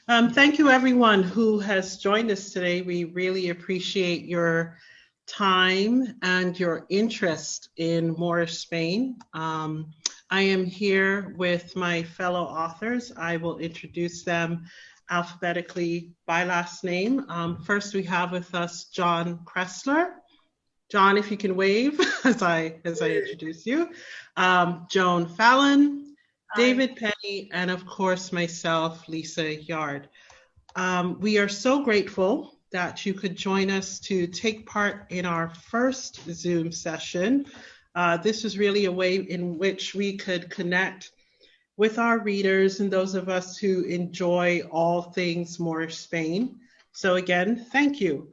Thank you, everyone who has joined us today. We really appreciate your time and your interest in Moorish Spain. I am here with my fellow authors. I will introduce them alphabetically by last name. First, we have with us John Cressler. John, if you can wave as I introduce you. Joan Fallon, David Penny, and of course myself, Lisa Yarde. We are so grateful that you could join us to take part in our first Zoom session. This is really a way in which we could connect with our readers and those of us who enjoy all things Moorish Spain. So again, thank you.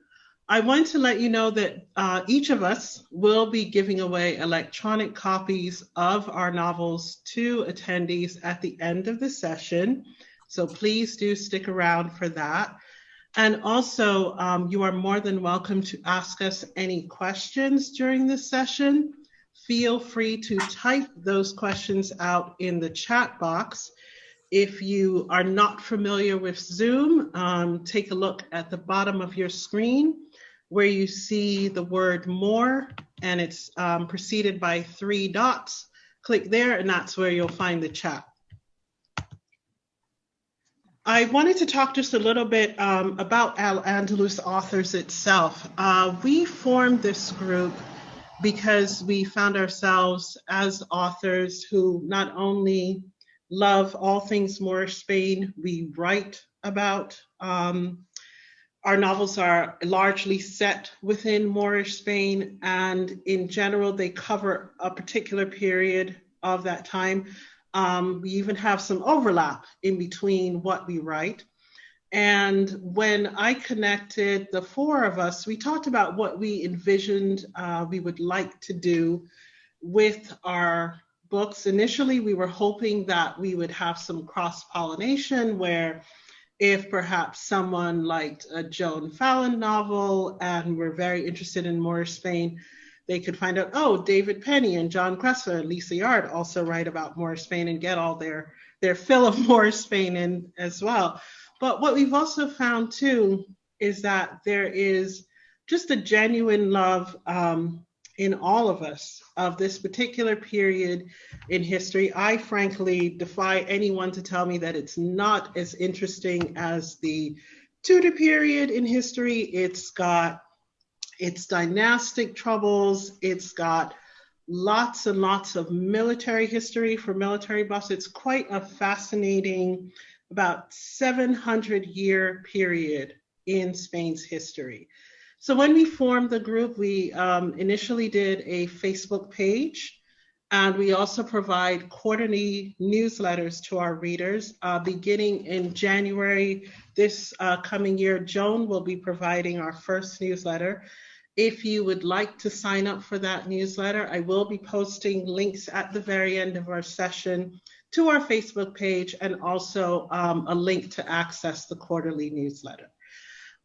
I want to let you know that each of us will be giving away electronic copies of our novels to attendees at the end of the session. So please do stick around for that. And also, you are more than welcome to ask us any questions during this session. Feel free to type those questions out in the chat box. If you are not familiar with Zoom, take a look at the bottom of your screen where you see the word more, and it's preceded by 3 dots. Click there, and that's where you'll find the chat. I wanted to talk just a little bit about Al-Andalus Authors itself. We formed this group because we found ourselves as authors who not only love all things Moorish Spain, we write about. Our novels are largely set within Moorish Spain, and in general, they cover a particular period of that time. We even have some overlap in between what we write. And when I connected the 4 of us, we talked about what we envisioned we would like to do with our books. Initially, we were hoping that we would have some cross-pollination where if perhaps someone liked a Joan Fallon novel and were very interested in Moorish Spain, they could find out, oh, David Penny and John Cressler and Lisa Yarde also write about Moorish Spain and get all their fill of Moorish Spain in as well. But what we've also found too is that there is just a genuine love in all of us of this particular period in history. I frankly defy anyone to tell me that it's not as interesting as the Tudor period in history. It's got its dynastic troubles. It's got lots and lots of military history for military buffs. It's quite a fascinating, about 700-year period in Spain's history. So when we formed the group, we initially did a Facebook page, and we also provide quarterly newsletters to our readers. Beginning in January this coming year, Joan will be providing our first newsletter. If you would like to sign up for that newsletter, I will be posting links at the very end of our session to our Facebook page, and also a link to access the quarterly newsletter.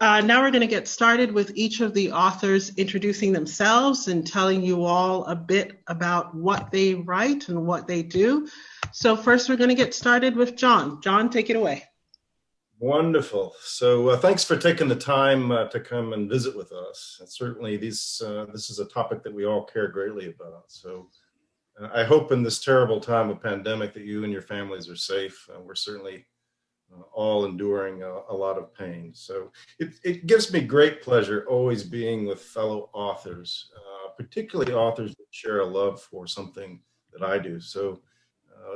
Now we're going to get started with each of the authors introducing themselves and telling you all a bit about what they write and what they do. So first we're going to get started with John. John, take it away. Wonderful. So thanks for taking the time to come and visit with us. And certainly this is a topic that we all care greatly about. So I hope in this terrible time of pandemic that you and your families are safe. We're certainly all enduring a lot of pain. So it gives me great pleasure always being with fellow authors, particularly authors that share a love for something that I do. So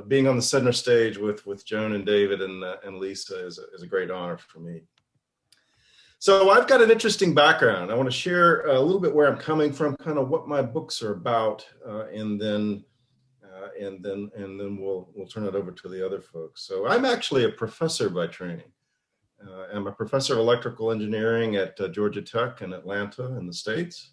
being on the center stage with Joan and David and Lisa is a great honor for me. So I've got an interesting background. I want to share a little bit where I'm coming from, kind of what my books are about, and then we'll turn it over to the other folks. So I'm actually a professor by training. I'm a professor of electrical engineering at Georgia Tech in Atlanta in the States.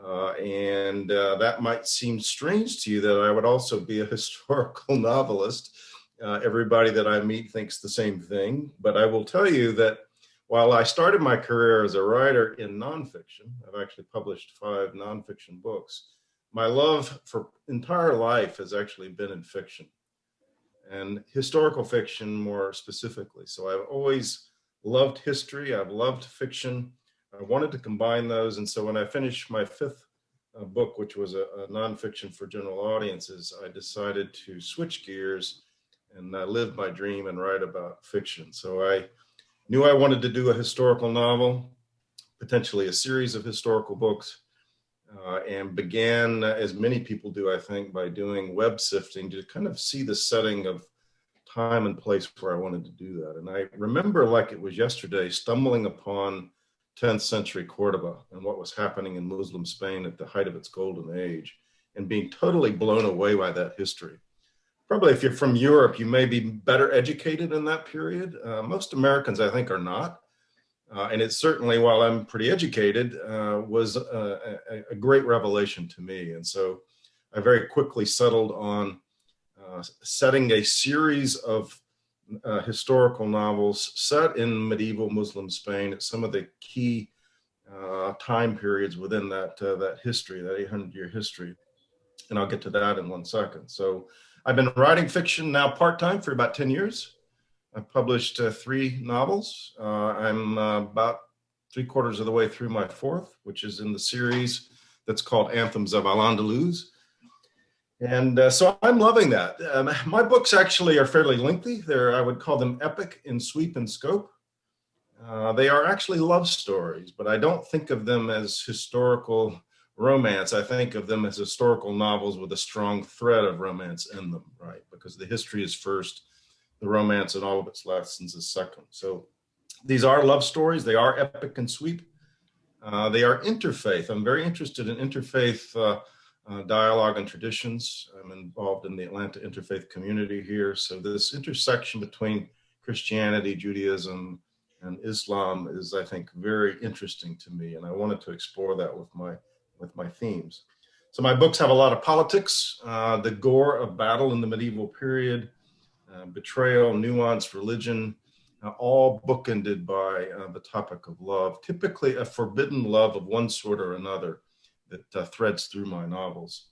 And that might seem strange to you that I would also be a historical novelist. Everybody that I meet thinks the same thing, but I will tell you that while I started my career as a writer in nonfiction, I've actually published 5 nonfiction books. My love for entire life has actually been in fiction. and historical fiction more specifically. So I've always loved history. I've loved fiction. I wanted to combine those. And so when I finished my fifth book, which was a nonfiction for general audiences, I decided to switch gears and live my dream and write about fiction. So I knew I wanted to do a historical novel, potentially a series of historical books, and began, as many people do, I think, by doing web sifting to kind of see the setting of time and place where I wanted to do that. And I remember like it was yesterday, stumbling upon 10th century Cordoba and what was happening in Muslim Spain at the height of its golden age, and being totally blown away by that history. Probably if you're from Europe, you may be better educated in that period. Most Americans, I think, are not. And it certainly, while I'm pretty educated, was a great revelation to me. And so I very quickly settled on setting a series of historical novels set in medieval Muslim Spain at some of the key time periods within that history, that 800-year history. And I'll get to that in 1 second. So I've been writing fiction now part-time for about 10 years. I've published 3 novels. I'm about 3/4 of the way through my 4th, which is in the series that's called Anthems of Al-Andalus. And so I'm loving that. My books actually are fairly lengthy. I would call them epic in sweep and scope. They are actually love stories, but I don't think of them as historical romance. I think of them as historical novels with a strong thread of romance in them, right? Because the history is first, the romance and all of its lessons is second. So these are love stories. They are epic and sweep. They are interfaith. I'm very interested in interfaith dialogue and traditions. I'm involved in the Atlanta interfaith community here. So this intersection between Christianity, Judaism, and Islam is, I think, very interesting to me. And I wanted to explore that with my themes. So my books have a lot of politics, the gore of battle in the medieval period, betrayal, nuance, religion, all bookended by the topic of love, typically a forbidden love of one sort or another that threads through my novels.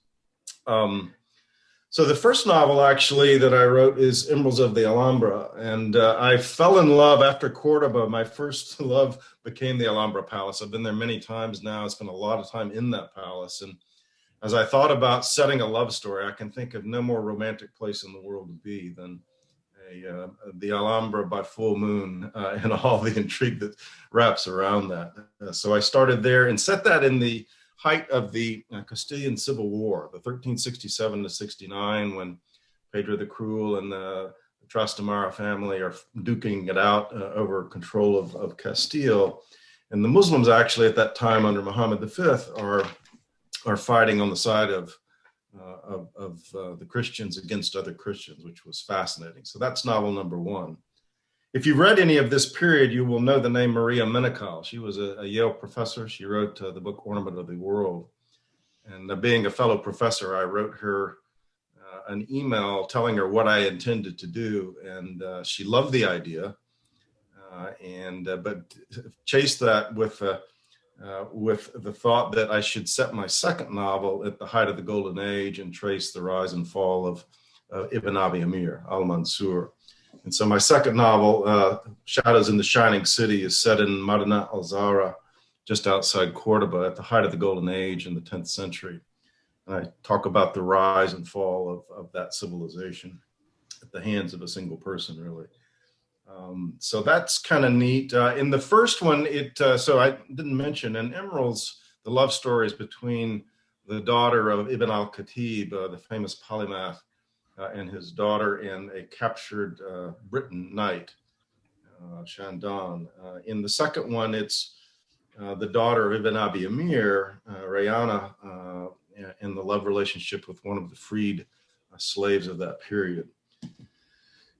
So the first novel actually that I wrote is Emeralds of the Alhambra, and I fell in love after Cordoba. My first love became the Alhambra Palace. I've been there many times now. I spent a lot of time in that palace, and as I thought about setting a love story, I can think of no more romantic place in the world to be than the Alhambra by full moon and all the intrigue that wraps around that. So I started there and set that in the height of the Castilian Civil War, the 1367 to 69, when Pedro the Cruel and the Trastamara family are duking it out over control of Castile. And the Muslims actually at that time under Muhammad V are fighting on the side of the Christians against other Christians, which was fascinating. So that's novel number 1. If you've read any of this period, you will know the name Maria Menocal. She was a Yale professor. She wrote the book Ornament of the World. And being a fellow professor, I wrote her an email telling her what I intended to do. And she loved the idea, but chased that with the thought that I should set my second novel at the height of the Golden Age and trace the rise and fall of Ibn Abi Amir, al-Mansur. And so my second novel, Shadows in the Shining City, is set in Madinat al-Zahra, just outside Cordoba, at the height of the Golden Age in the 10th century. And I talk about the rise and fall of that civilization at the hands of a single person, really. So that's kind of neat. In the first one, so I didn't mention, in Emeralds, the love story is between the daughter of Ibn al-Khatib, the famous polymath, and his daughter, and a captured Briton knight, Shandon. In the second one, it's the daughter of Ibn Abi Amir, Rayana, and the love relationship with one of the freed slaves of that period.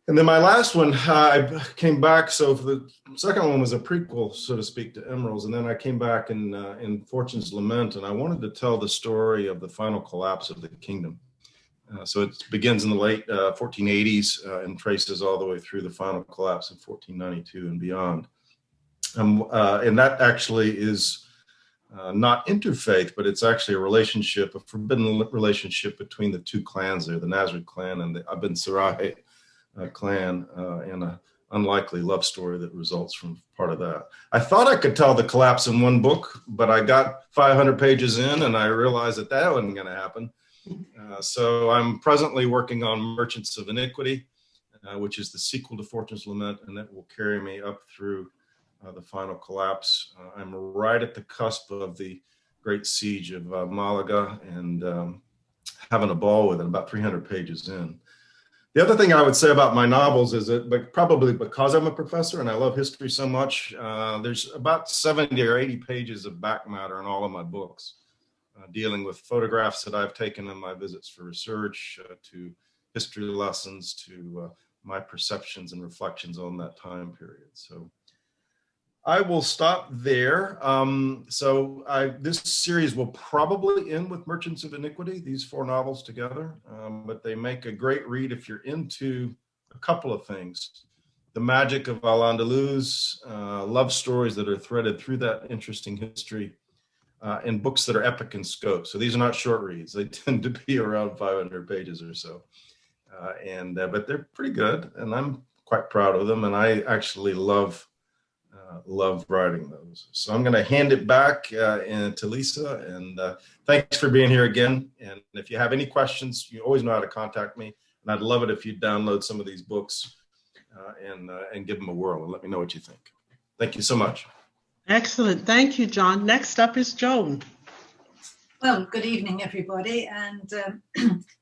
And then my last one, I came back. So for the second one was a prequel, so to speak, to Emeralds. And then I came back in Fortune's Lament, and I wanted to tell the story of the final collapse of the kingdom. So it begins in the late 1480s and traces all the way through the final collapse in 1492 and beyond. And that actually is not interfaith, but it's actually a forbidden relationship between the two clans there, the Nasrid clan and the Ibn Sarai clan and an unlikely love story that results from part of that. I thought I could tell the collapse in one book, but I got 500 pages in and I realized that that wasn't going to happen. So I'm presently working on Merchants of Iniquity, which is the sequel to Fortune's Lament, and that will carry me up through the final collapse. I'm right at the cusp of the Great Siege of Malaga, and having a ball with it, about 300 pages in. The other thing I would say about my novels is that, probably because I'm a professor and I love history so much, there's about 70 or 80 pages of back matter in all of my books, dealing with photographs that I've taken in my visits for research, to history lessons, to my perceptions and reflections on that time period. So I will stop there. This series will probably end with Merchants of Iniquity, these 4 novels together, but they make a great read if you're into a couple of things. The magic of Al-Andalus, love stories that are threaded through that interesting history, and books that are epic in scope. So these are not short reads. They tend to be around 500 pages or so. But they're pretty good, and I'm quite proud of them, and I actually love writing those. So I'm going to hand it back to Lisa, and thanks for being here again. And if you have any questions, you always know how to contact me, and I'd love it if you download some of these books and give them a whirl and let me know what you think. Thank you so much. Excellent. Thank you, John. Next up is Joan. Well, good evening, everybody. And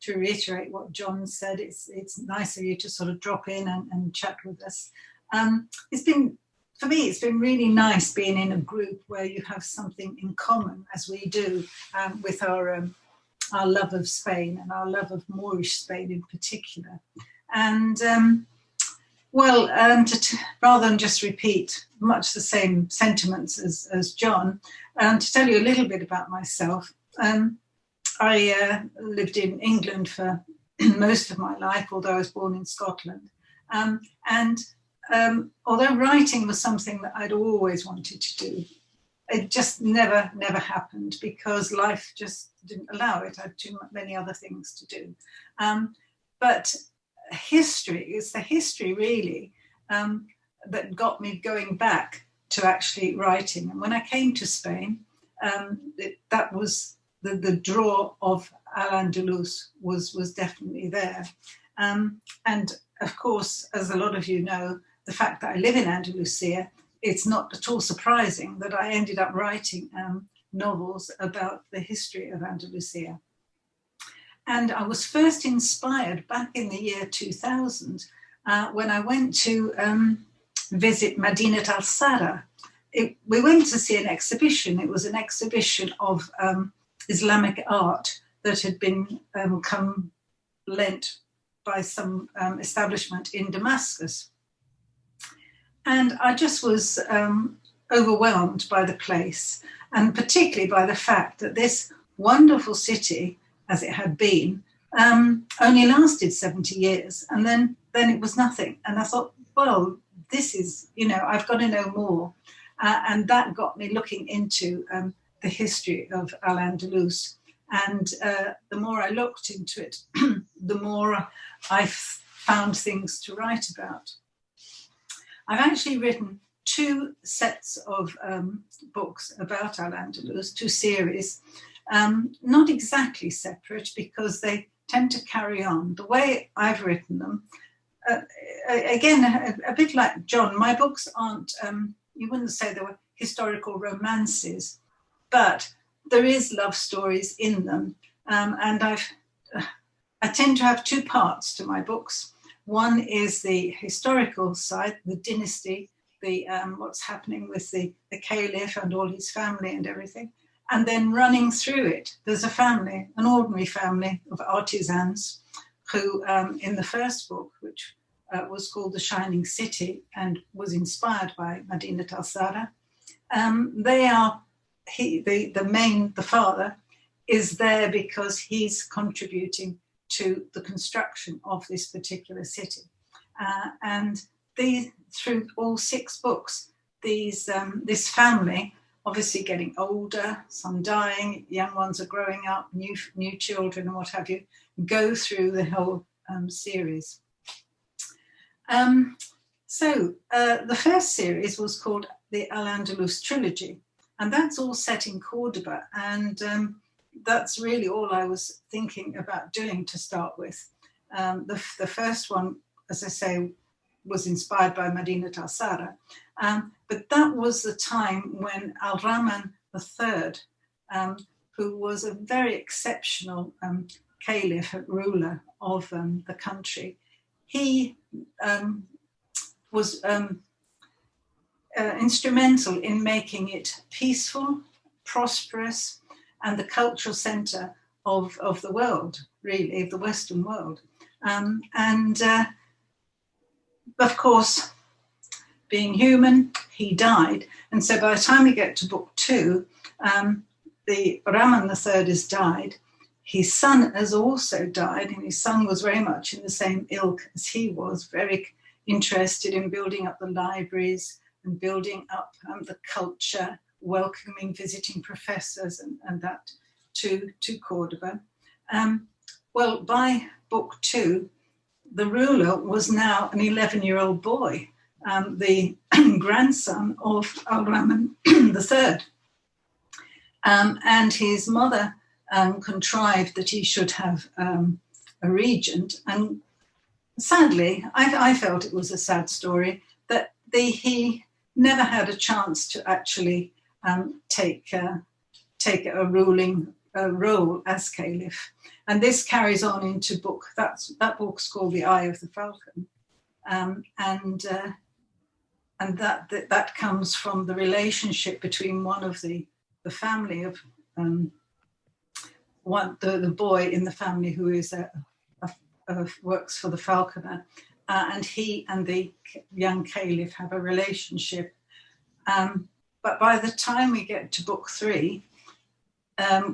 to reiterate what John said, it's nice of you to sort of drop in and chat with us. For me, it's been really nice being in a group where you have something in common, as we do, with our love of Spain and our love of Moorish Spain in particular. And rather than just repeat much the same sentiments as John, to tell you a little bit about myself, I lived in England for most of my life, although I was born in Scotland. Although writing was something that I'd always wanted to do, it just never happened because life just didn't allow it. I had too many other things to do. But history is the history really that got me going back to actually writing. And when I came to Spain, that was the draw of Al-Andalus was definitely there. And of course, as a lot of you know, the fact that I live in Andalusia, it's not at all surprising that I ended up writing novels about the history of Andalusia. And I was first inspired back in the year 2000 when I went to visit Madinat al-Sada. We went to see an exhibition. It was an exhibition of Islamic art that had been lent by some establishment in Damascus. And I just was overwhelmed by the place, and particularly by the fact that this wonderful city, as it had been, only lasted 70 years, and then it was nothing. And I thought, well, this is, I've got to know more. And that got me looking into the history of Al-Andalus. And the more I looked into it, the more I found things to write about. I've actually written 2 sets of books about Al-Andalus, 2 series, not exactly separate because they tend to carry on. The way I've written them, again, a bit like John, my books aren't, you wouldn't say they were historical romances, but there is love stories in them. And I tend to have 2 parts to my books. One is the historical side, the dynasty, what's happening with the caliph and all his family and everything. And then running through it, there's a family, an ordinary family of artisans who, in the first book, which was called The Shining City and was inspired by Madinat al-Sada, the father is there because he's contributing to the construction of this particular city. And through all 6 books, this family, obviously getting older, some dying, young ones are growing up, new children and what have you, go through the whole series. The first series was called the Al-Andalus Trilogy, and that's all set in Cordoba, and that's really all I was thinking about doing to start with. The first one, as I say, was inspired by Medina al-Sara, but that was the time when Al-Rahman III, who was a very exceptional caliph, ruler of the country, he was instrumental in making it peaceful, prosperous, and the cultural centre of the world, really, of the Western world. Of course, being human, he died. And so by the time we get to book 2, the Rahman III has died. His son has also died, and his son was very much in the same ilk as he was, very interested in building up the libraries and building up the culture, welcoming visiting professors and that to Cordoba. Well, by book 2, the ruler was now an 11-year-old boy, the grandson of Al-Rahman III. And his mother contrived that he should have a regent. And sadly, I felt it was a sad story that he never had a chance to actually take a ruling role as caliph. And this carries on into that book's called The Eye of the Falcon. And that comes from the relationship between one of the family of the boy in the family who is works for the falconer, and he and the young caliph have a relationship. But by the time we get to book 3,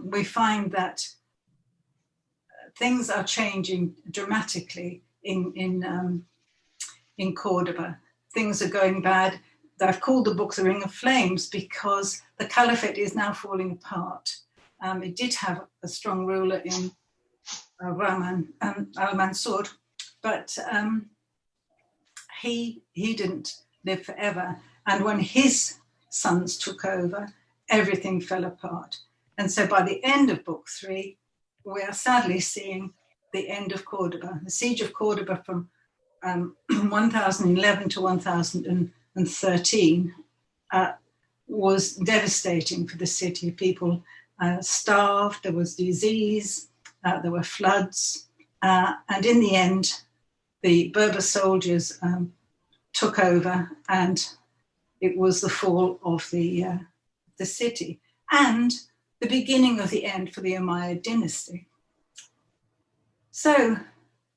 we find that things are changing dramatically in Cordoba. Things are going bad. I've called the book The Ring of Flames because the caliphate is now falling apart. It did have a strong ruler in Rahman al-Mansur, but he didn't live forever. And when his sons took over, everything fell apart. And so by the end of book 3, we are sadly seeing the end of Cordoba. The siege of Cordoba from 1011 to 1013 was devastating for the city. People starved, there was disease, there were floods, and in the end, the Berber soldiers took over, and it was the fall of the city and the beginning of the end for the Umayyad dynasty. So,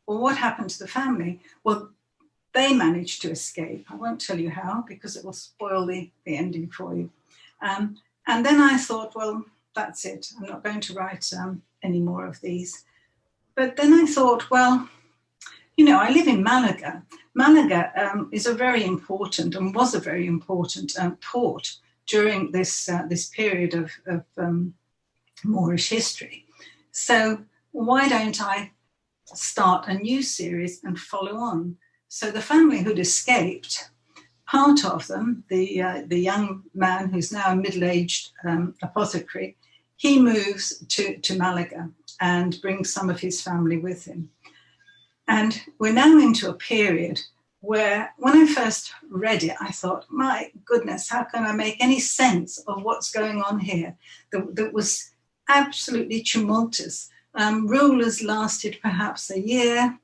what happened to the family? Well, they managed to escape. I won't tell you how because it will spoil the ending for you. And then I thought, well, that's it. I'm not going to write any more of these. But then I thought, well, I live in Malaga. Malaga is a very important and was a very important port during this period of Moorish history. So why don't I start a new series and follow on? So the family who'd escaped, part of them, the young man who's now a middle-aged apothecary, he moves to Malaga and brings some of his family with him. And we're now into a period where when I first read it, I thought, my goodness, how can I make any sense of what's going on here? That was absolutely tumultuous. Rulers lasted perhaps a year,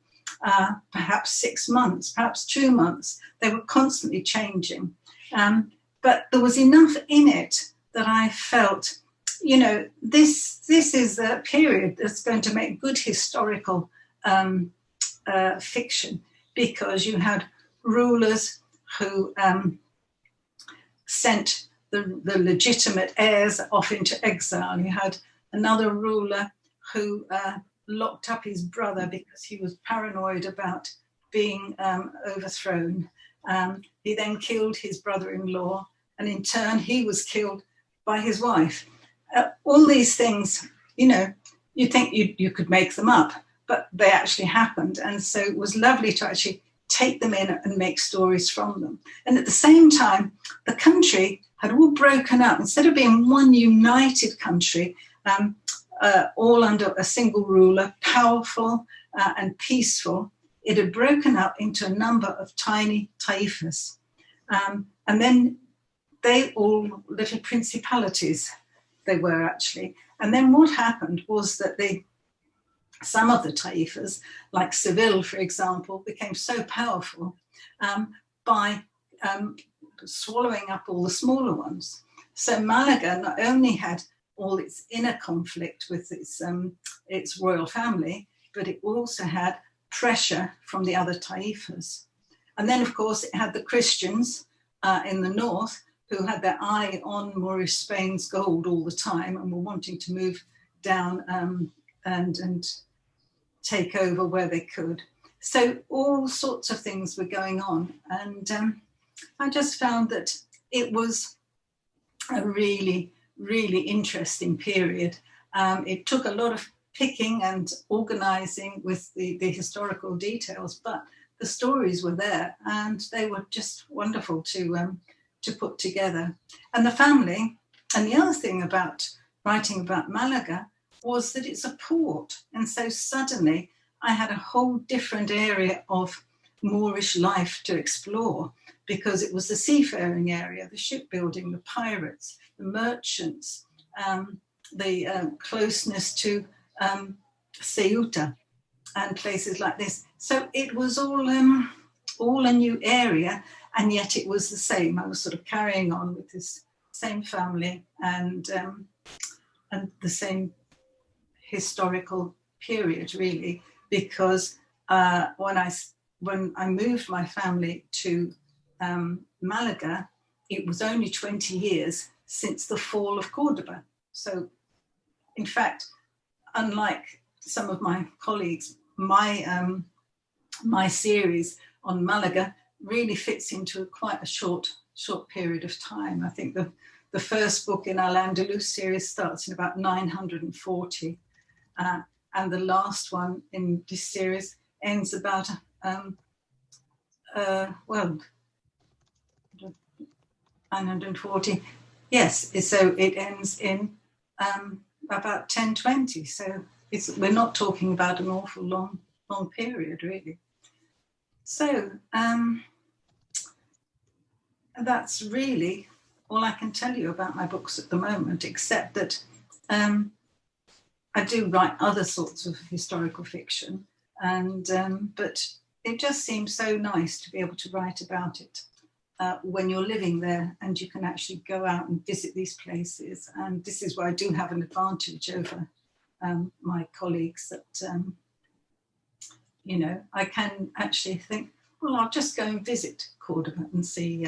perhaps 6 months, perhaps 2 months. They were constantly changing. But there was enough in it that I felt, this is a period that's going to make good historical fiction, because you had rulers who sent the legitimate heirs off into exile. You had another ruler who locked up his brother because he was paranoid about being overthrown. He then killed his brother-in-law, and in turn he was killed by his wife. All these things, you think you could make them up, but they actually happened. And so it was lovely to actually take them in and make stories from them. And at the same time, the country had all broken up. Instead of being one united country, all under a single ruler, powerful and peaceful, it had broken up into a number of tiny taifas. And then they all little principalities, they were actually. And then what happened was that some of the taifas, like Seville, for example, became so powerful by swallowing up all the smaller ones. So Malaga not only had all its inner conflict with its royal family, but it also had pressure from the other taifas. And then, of course, it had the Christians in the north who had their eye on Moorish Spain's gold all the time and were wanting to move down and take over where they could. So all sorts of things were going on. And I just found that it was a really, really interesting period. It took a lot of picking and organizing with the historical details, but the stories were there and they were just wonderful to put together. And the family, and the other thing about writing about Malaga was that it's a port. And so suddenly I had a whole different area of Moorish life to explore, because it was the seafaring area, the shipbuilding, the pirates, the merchants, the closeness to Ceuta and places like this. So it was all a new area, and yet it was the same. I was sort of carrying on with this same family and the same historical period, really, because when I moved my family to Malaga, it was only 20 years since the fall of Cordoba. So, in fact, unlike some of my colleagues, my series on Malaga really fits into quite a short period of time. I think the first book in Al-Andalus series starts in about 940, and the last one in this series ends about 940. Yes, so it ends in about 1020. So we're not talking about an awful long period, really. So that's really all I can tell you about my books at the moment, except that I do write other sorts of historical fiction, and but it just seems so nice to be able to write about it when you're living there and you can actually go out and visit these places. And this is where I do have an advantage over my colleagues, that I can actually think, well, I'll just go and visit Cordoba and see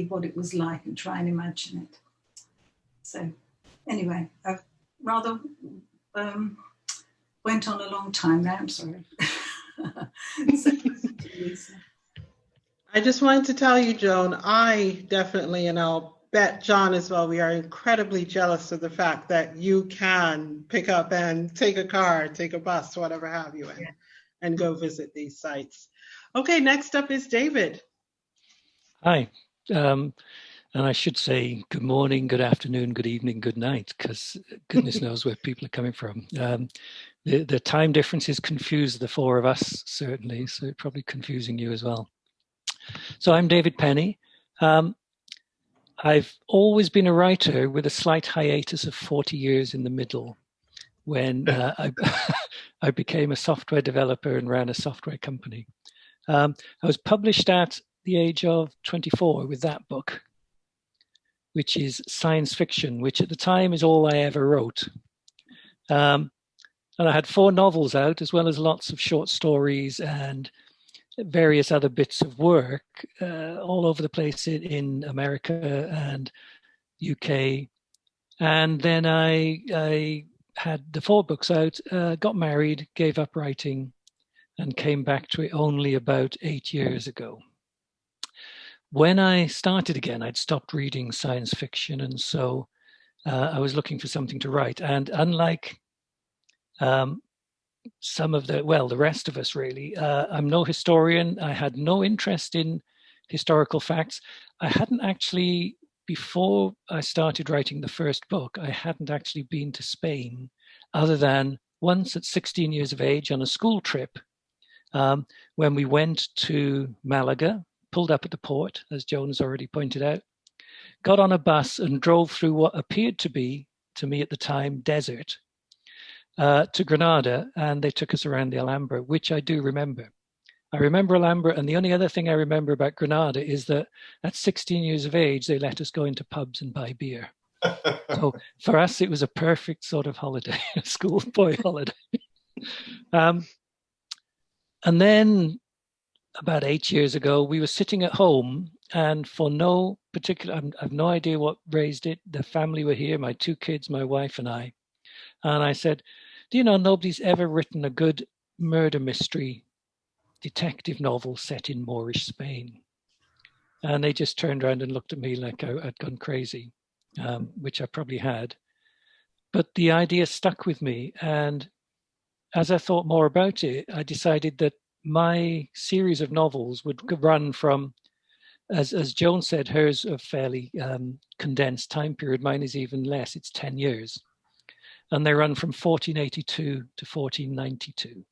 what it was like and try and imagine it. So anyway, I've rather went on a long time there, I'm sorry. I just wanted to tell you, Joan, I definitely, and I'll bet John as well, we are incredibly jealous of the fact that you can pick up and take a car, take a bus, whatever have you, and go visit these sites. Okay, next up is David. Hi. And I should say good morning, good afternoon, good evening, good night, because goodness knows where people are coming from. The time differences confuse the four of us, certainly, so it's probably confusing you as well. So I'm David Penny. I've always been a writer with a slight hiatus of 40 years in the middle, when I became a software developer and ran a software company. I was published at the age of 24 with that book, which is science fiction, which at the time is all I ever wrote. And I had 4 novels out, as well as lots of short stories and various other bits of work all over the place in America and UK. And then I had the 4 books out, got married, gave up writing, and came back to it only about 8 years ago. When I started again, I'd stopped reading science fiction, and so I was looking for something to write. And unlike the rest of us really. I'm no historian. I had no interest in historical facts. I hadn't actually, before I started writing the first book, I hadn't actually been to Spain other than once at 16 years of age on a school trip when we went to Malaga, pulled up at the port, as Joan has already pointed out, got on a bus and drove through what appeared to be, to me at the time, desert to Granada, and they took us around the Alhambra, which I do remember. I remember Alhambra, and the only other thing I remember about Granada is that at 16 years of age, they let us go into pubs and buy beer. So for us, it was a perfect sort of holiday, a schoolboy holiday. And then about 8 years ago, we were sitting at home, and for no particular, I have no idea what raised it. The family were here, my 2 kids, my wife and I. And I said, do you know, nobody's ever written a good murder mystery detective novel set in Moorish Spain. And they just turned around and looked at me like I'd gone crazy, which I probably had. But the idea stuck with me. And as I thought more about it, I decided that my series of novels would run from, as Joan said, hers a fairly condensed time period. Mine is even less, it's 10 years. And they run from 1482 to 1492.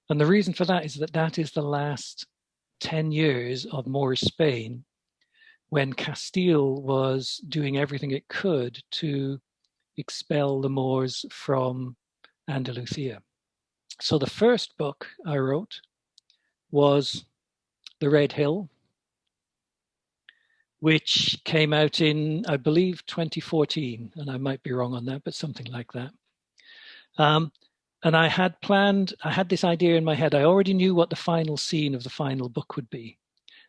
And the reason for that is that is the last 10 years of Moorish Spain, when Castile was doing everything it could to expel the Moors from Andalusia. So the first book I wrote was The Red Hill, which came out in, I believe, 2014, and I might be wrong on that, but something like that. And I had this idea in my head. I already knew what the final scene of the final book would be,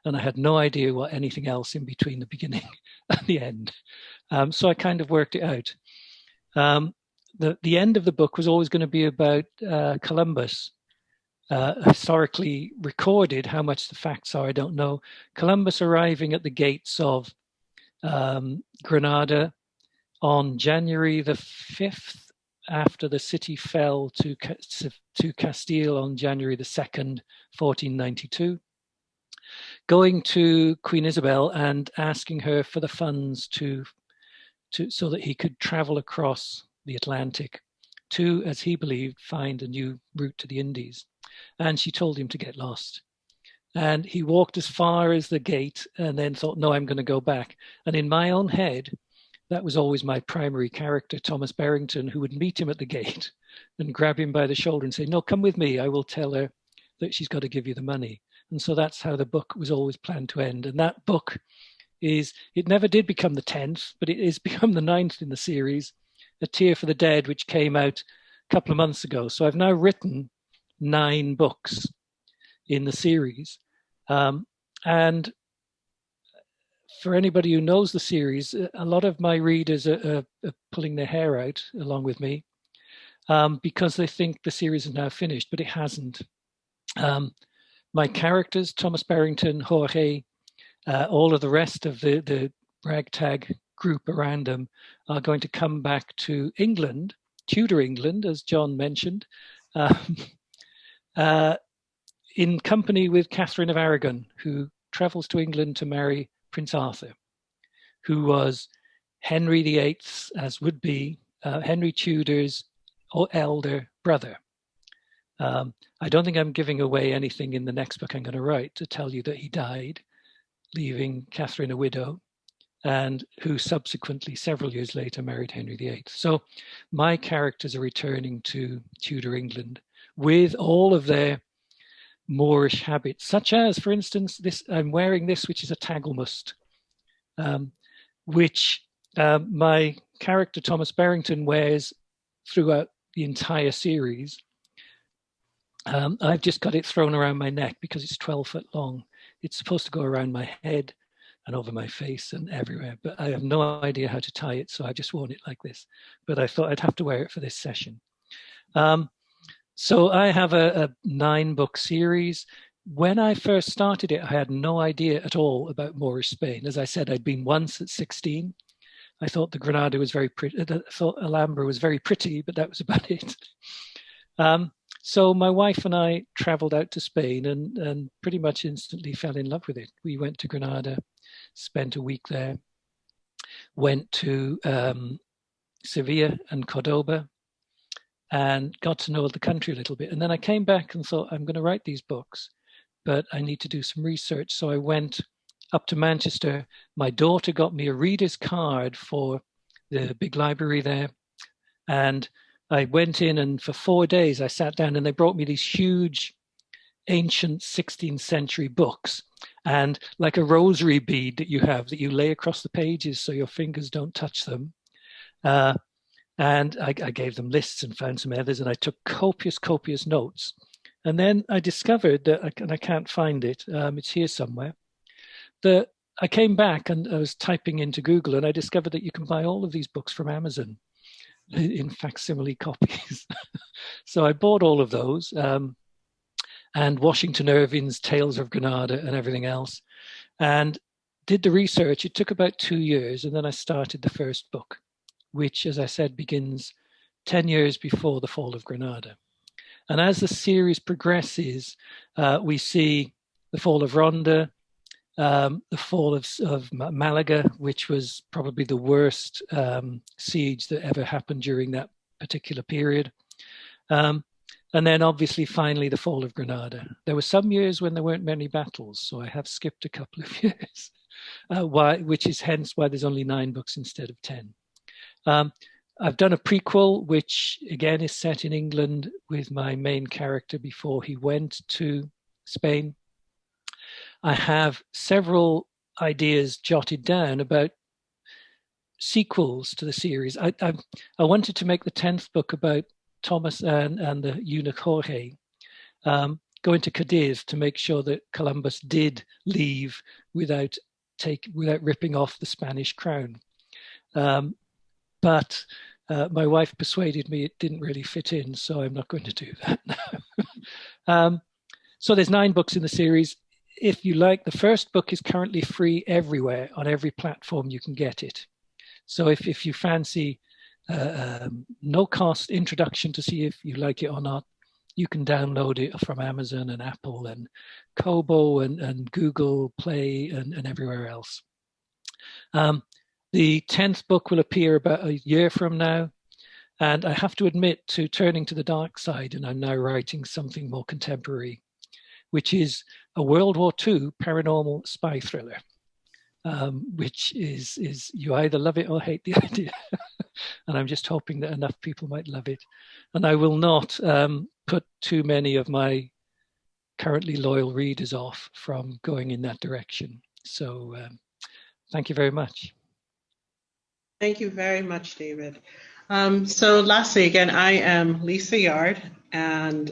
and I had no idea what anything else in between the beginning and the end. So I kind of worked it out. The end of the book was always going to be about Columbus, historically recorded. How much the facts are, I don't know. Columbus arriving at the gates of Granada on January the 5th, after the city fell to Castile on January the 2nd, 1492, going to Queen Isabel and asking her for the funds so that he could travel across the Atlantic to, as he believed, find a new route to the Indies. And she told him to get lost. And he walked as far as the gate and then thought, no, I'm going to go back. And in my own head, that was always my primary character, Thomas Barrington, who would meet him at the gate and grab him by the shoulder and say, no, come with me. I will tell her that she's got to give you the money. And so that's how the book was always planned to end. And that book it never did become the 10th, but it has become the 9th in the series, A Tear for the Dead, which came out a couple of months ago. So I've now written 9 books in the series. And for anybody who knows the series, a lot of my readers are pulling their hair out along with me because they think the series is now finished, but it hasn't. My characters, Thomas Barrington, Jorge, all of the rest of the ragtag group around them are going to come back to England, Tudor England, as John mentioned, in company with Catherine of Aragon, who travels to England to marry Prince Arthur, who was Henry VIII's, as would be Henry Tudor's elder brother. I don't think I'm giving away anything in the next book I'm going to write to tell you that he died, leaving Catherine a widow, and who subsequently, several years later, married Henry VIII. So my characters are returning to Tudor England with all of their Moorish habits, such as, for instance, this. I'm wearing this, which is a tagelmust, which my character Thomas Barrington wears throughout the entire series. I've just got it thrown around my neck because it's 12 foot long. It's supposed to go around my head and over my face and everywhere, but I have no idea how to tie it, so I've just worn it like this. But I thought I'd have to wear it for this session. So I have a 9-book series. When I first started it, I had no idea at all about Moorish Spain. As I said, I'd been once at 16. I thought the Granada was very pretty. I thought Alhambra was very pretty, but that was about it. So my wife and I traveled out to Spain and pretty much instantly fell in love with it. We went to Granada, spent a week there, went to Sevilla and Cordoba, and got to know the country a little bit. And then I came back and thought, I'm going to write these books, but I need to do some research. So I went up to Manchester. My daughter got me a reader's card for the big library there. And I went in, and for 4 days I sat down, and they brought me these huge ancient 16th century books, and like a rosary bead that you lay across the pages so your fingers don't touch them. And I gave them lists and found some others, and I took copious notes. And then I discovered that, and I can't find it, it's here somewhere, that I came back and I was typing into Google, and I discovered that you can buy all of these books from Amazon in facsimile copies. So I bought all of those, and Washington Irving's Tales of Granada and everything else, and did the research. It took about 2 years, and then I started the first book, which, as I said, begins 10 years before the fall of Granada. And as the series progresses, we see the fall of Ronda, the fall of Malaga, which was probably the worst siege that ever happened during that particular period. And then obviously, finally, the fall of Granada. There were some years when there weren't many battles, so I have skipped a couple of years, which is hence why there's only 9 books instead of 10. I've done a prequel, which again is set in England with my main character before he went to Spain. I have several ideas jotted down about sequels to the series. I wanted to make the 10th book about Thomas and the eunuch Jorge, going to Cadiz to make sure that Columbus did leave without ripping off the Spanish crown. But my wife persuaded me it didn't really fit in, so I'm not going to do that now. So there's 9 books in the series. If you like, the first book is currently free everywhere, on every platform you can get it. So if you fancy no cost introduction to see if you like it or not, you can download it from Amazon and Apple and Kobo and Google Play and everywhere else. The 10th book will appear about a year from now, and I have to admit to turning to the dark side, and I'm now writing something more contemporary, which is a World War II paranormal spy thriller, which is you either love it or hate the idea. And I'm just hoping that enough people might love it. And I will not put too many of my currently loyal readers off from going in that direction. So thank you very much. Thank you very much, David. So lastly, again, I am Lisa Yarde. And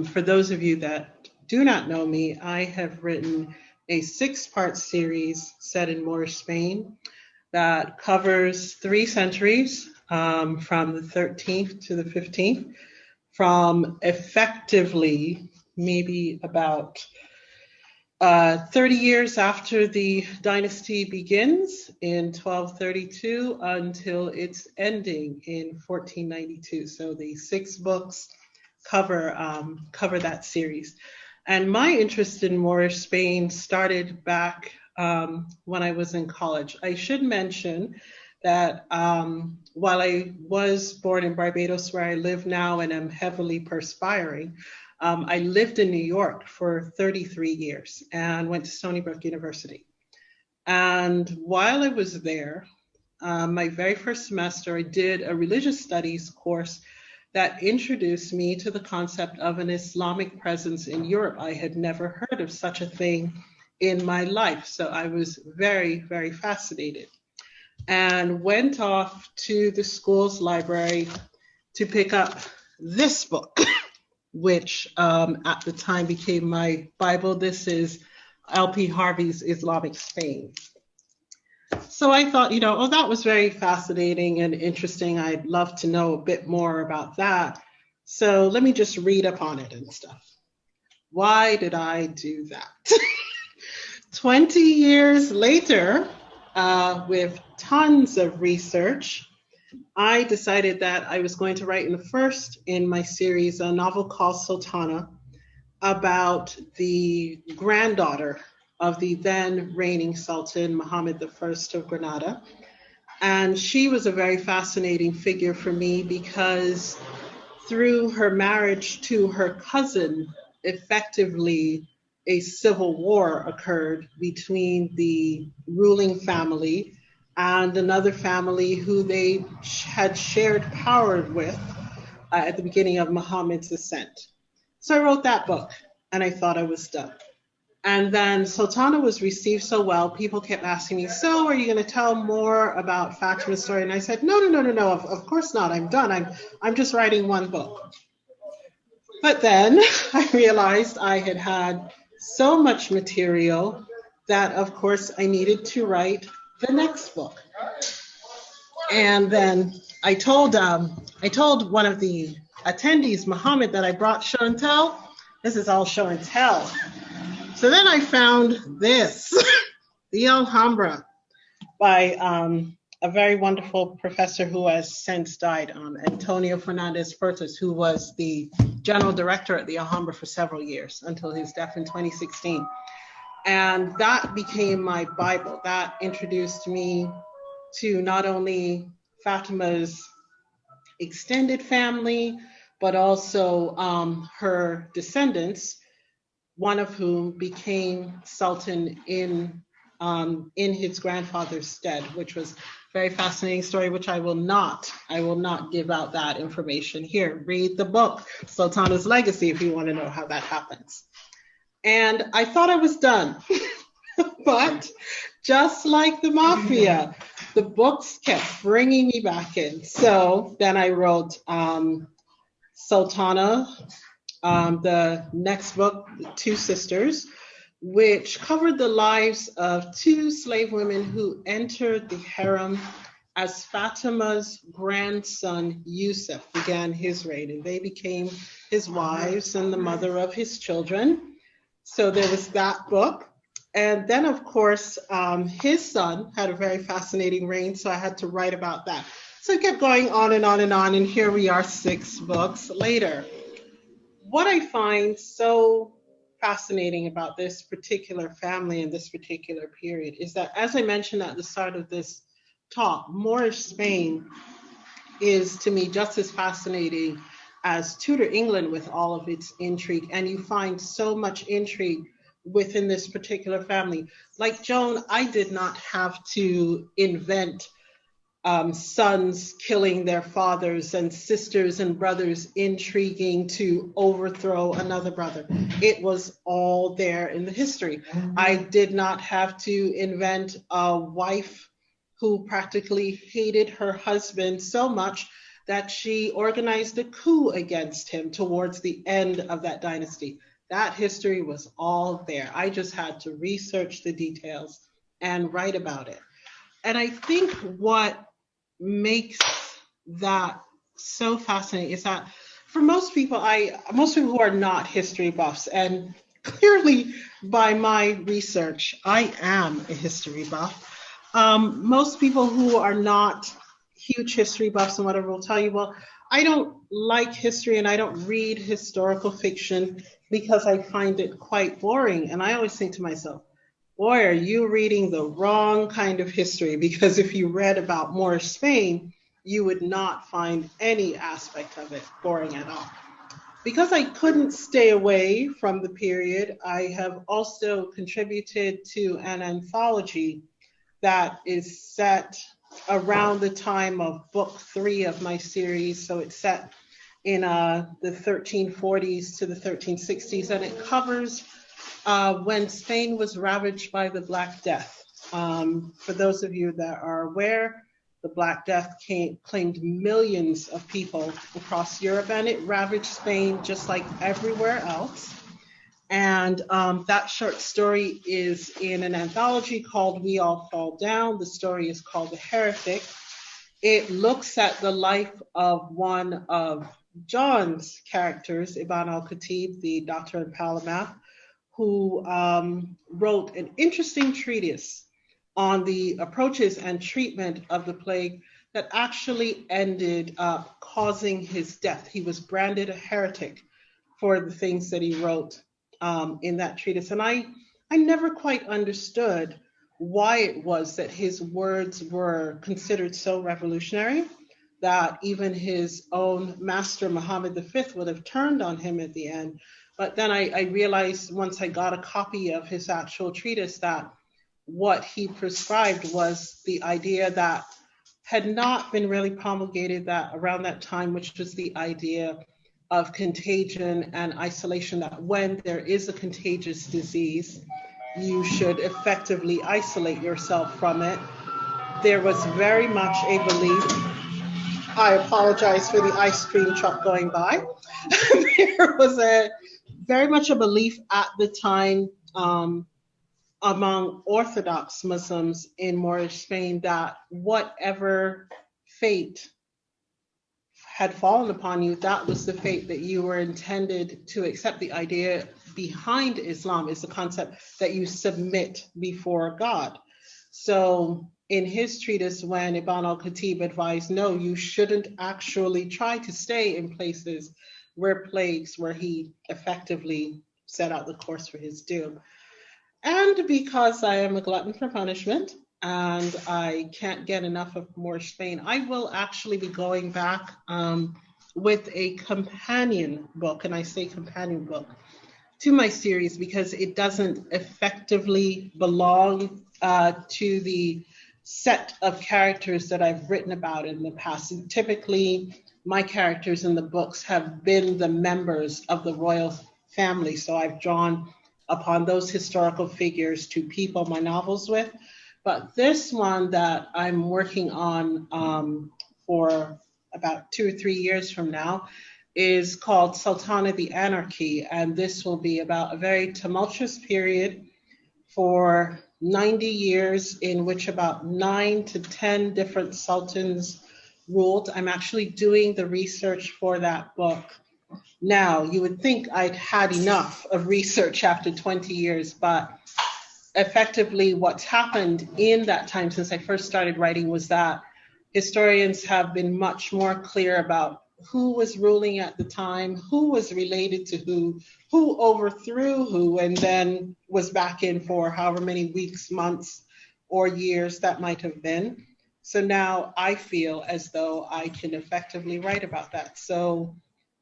for those of you that do not know me, I have written a 6-part series set in Moorish Spain that covers 3 centuries, from the 13th to the 15th, from effectively maybe about 30 years after the dynasty begins in 1232 until its ending in 1492. So the 6 books cover that series. And my interest in Moorish Spain started back when I was in college. I should mention that while I was born in Barbados, where I live now and am heavily perspiring, I lived in New York for 33 years and went to Stony Brook University. And while I was there, my very first semester, I did a religious studies course that introduced me to the concept of an Islamic presence in Europe. I had never heard of such a thing in my life. So I was very, very fascinated and went off to the school's library to pick up this book, which at the time became my Bible. This is L.P. Harvey's Islamic Spain. So I thought, that was very fascinating and interesting. I'd love to know a bit more about that. So let me just read up on it and stuff. Why did I do that? 20 years later, with tons of research, I decided that I was going to write in the first in my series a novel called Sultana about the granddaughter of the then reigning Sultan Mohammed I of Granada. And she was a very fascinating figure for me because through her marriage to her cousin, effectively a civil war occurred between the ruling family and another family who they had shared power with at the beginning of Muhammad's ascent. So I wrote that book and I thought I was done. And then Sultana was received so well, people kept asking me, so are you going to tell more about Fatima's story? And I said, no, of course not. I'm done. I'm just writing one book. But then I realized I had had so much material that, of course, I needed to write the next book. And then I told one of the attendees, Muhammad, that I brought show and tell. This is all show and tell. So then I found this, the Alhambra, by a very wonderful professor who has since died, Antonio Fernandez Fuertes, who was the general director at the Alhambra for several years until his death in 2016. And that became my Bible. That introduced me to not only Fatima's extended family, but also her descendants, one of whom became Sultan in his grandfather's stead, which was a very fascinating story, which I will not give out that information here. Read the book, Sultana's Legacy, if you want to know how that happens. And I thought I was done, but just like the mafia, the books kept bringing me back in. So then I wrote Sultana, the next book, Two Sisters, which covered the lives of two slave women who entered the harem as Fatima's grandson, Yusuf, began his reign, and they became his wives and the mother of his children. So there was that book. And then, of course, his son had a very fascinating reign, so I had to write about that. So it kept going on and on and on, and here we are 6 books later. What I find so fascinating about this particular family and this particular period is that, as I mentioned at the start of this talk, Moorish Spain is to me just as fascinating as Tudor England with all of its intrigue. And you find so much intrigue within this particular family. Like Joan, I did not have to invent sons killing their fathers and sisters and brothers intriguing to overthrow another brother. It was all there in the history. I did not have to invent a wife who practically hated her husband so much that she organized a coup against him towards the end of that dynasty. That history was all there. I just had to research the details and write about it. And I think what makes that so fascinating is that for most people who are not history buffs, and clearly by my research, I am a history buff. Most people who are not huge history buffs and whatever will tell you, well, I don't like history and I don't read historical fiction because I find it quite boring. And I always think to myself, boy, are you reading the wrong kind of history, because if you read about Moorish Spain, you would not find any aspect of it boring at all. Because I couldn't stay away from the period, I have also contributed to an anthology that is set around the time of book 3 of my series. So it's set in the 1340s to the 1360s, and it covers when Spain was ravaged by the Black Death. For those of you that are aware, the Black Death claimed millions of people across Europe, and it ravaged Spain just like everywhere else. And that short story is in an anthology called We All Fall Down. The story is called The Heretic. It looks at the life of one of John's characters, Ibn al-Khatib, the doctor in Palamath, who wrote an interesting treatise on the approaches and treatment of the plague that actually ended up causing his death. He was branded a heretic for the things that he wrote in that treatise. And I never quite understood why it was that his words were considered so revolutionary that even his own master, Muhammad V, would have turned on him at the end. But then I realized once I got a copy of his actual treatise that what he prescribed was the idea that had not been really promulgated that around that time, which was the idea of contagion and isolation, that when there is a contagious disease, you should effectively isolate yourself from it. There was very much a belief, I apologize for the ice cream truck going by. There was very much a belief at the time among Orthodox Muslims in Moorish Spain that whatever fate had fallen upon you, that was the fate that you were intended to accept. The idea behind Islam is the concept that you submit before God. So in his treatise, when Ibn al-Khatib advised, no, you shouldn't actually try to stay in places where plagues, where he effectively set out the course for his doom. And because I am a glutton for punishment and I can't get enough of Moorish Spain, I will actually be going back with a companion book, and I say companion book, to my series because it doesn't effectively belong to the set of characters that I've written about in the past. And typically, my characters in the books have been the members of the royal family, so I've drawn upon those historical figures to people my novels with. But this one that I'm working on for about 2 or 3 years from now is called Sultana the Anarchy. And this will be about a very tumultuous period for 90 years in which about 9 to 10 different sultans ruled. I'm actually doing the research for that book now. You would think I'd had enough of research after 20 years, but effectively what's happened in that time since I first started writing was that historians have been much more clear about who was ruling at the time, who was related to who overthrew who, and then was back in for however many weeks, months, or years that might have been. So now I feel as though I can effectively write about that. So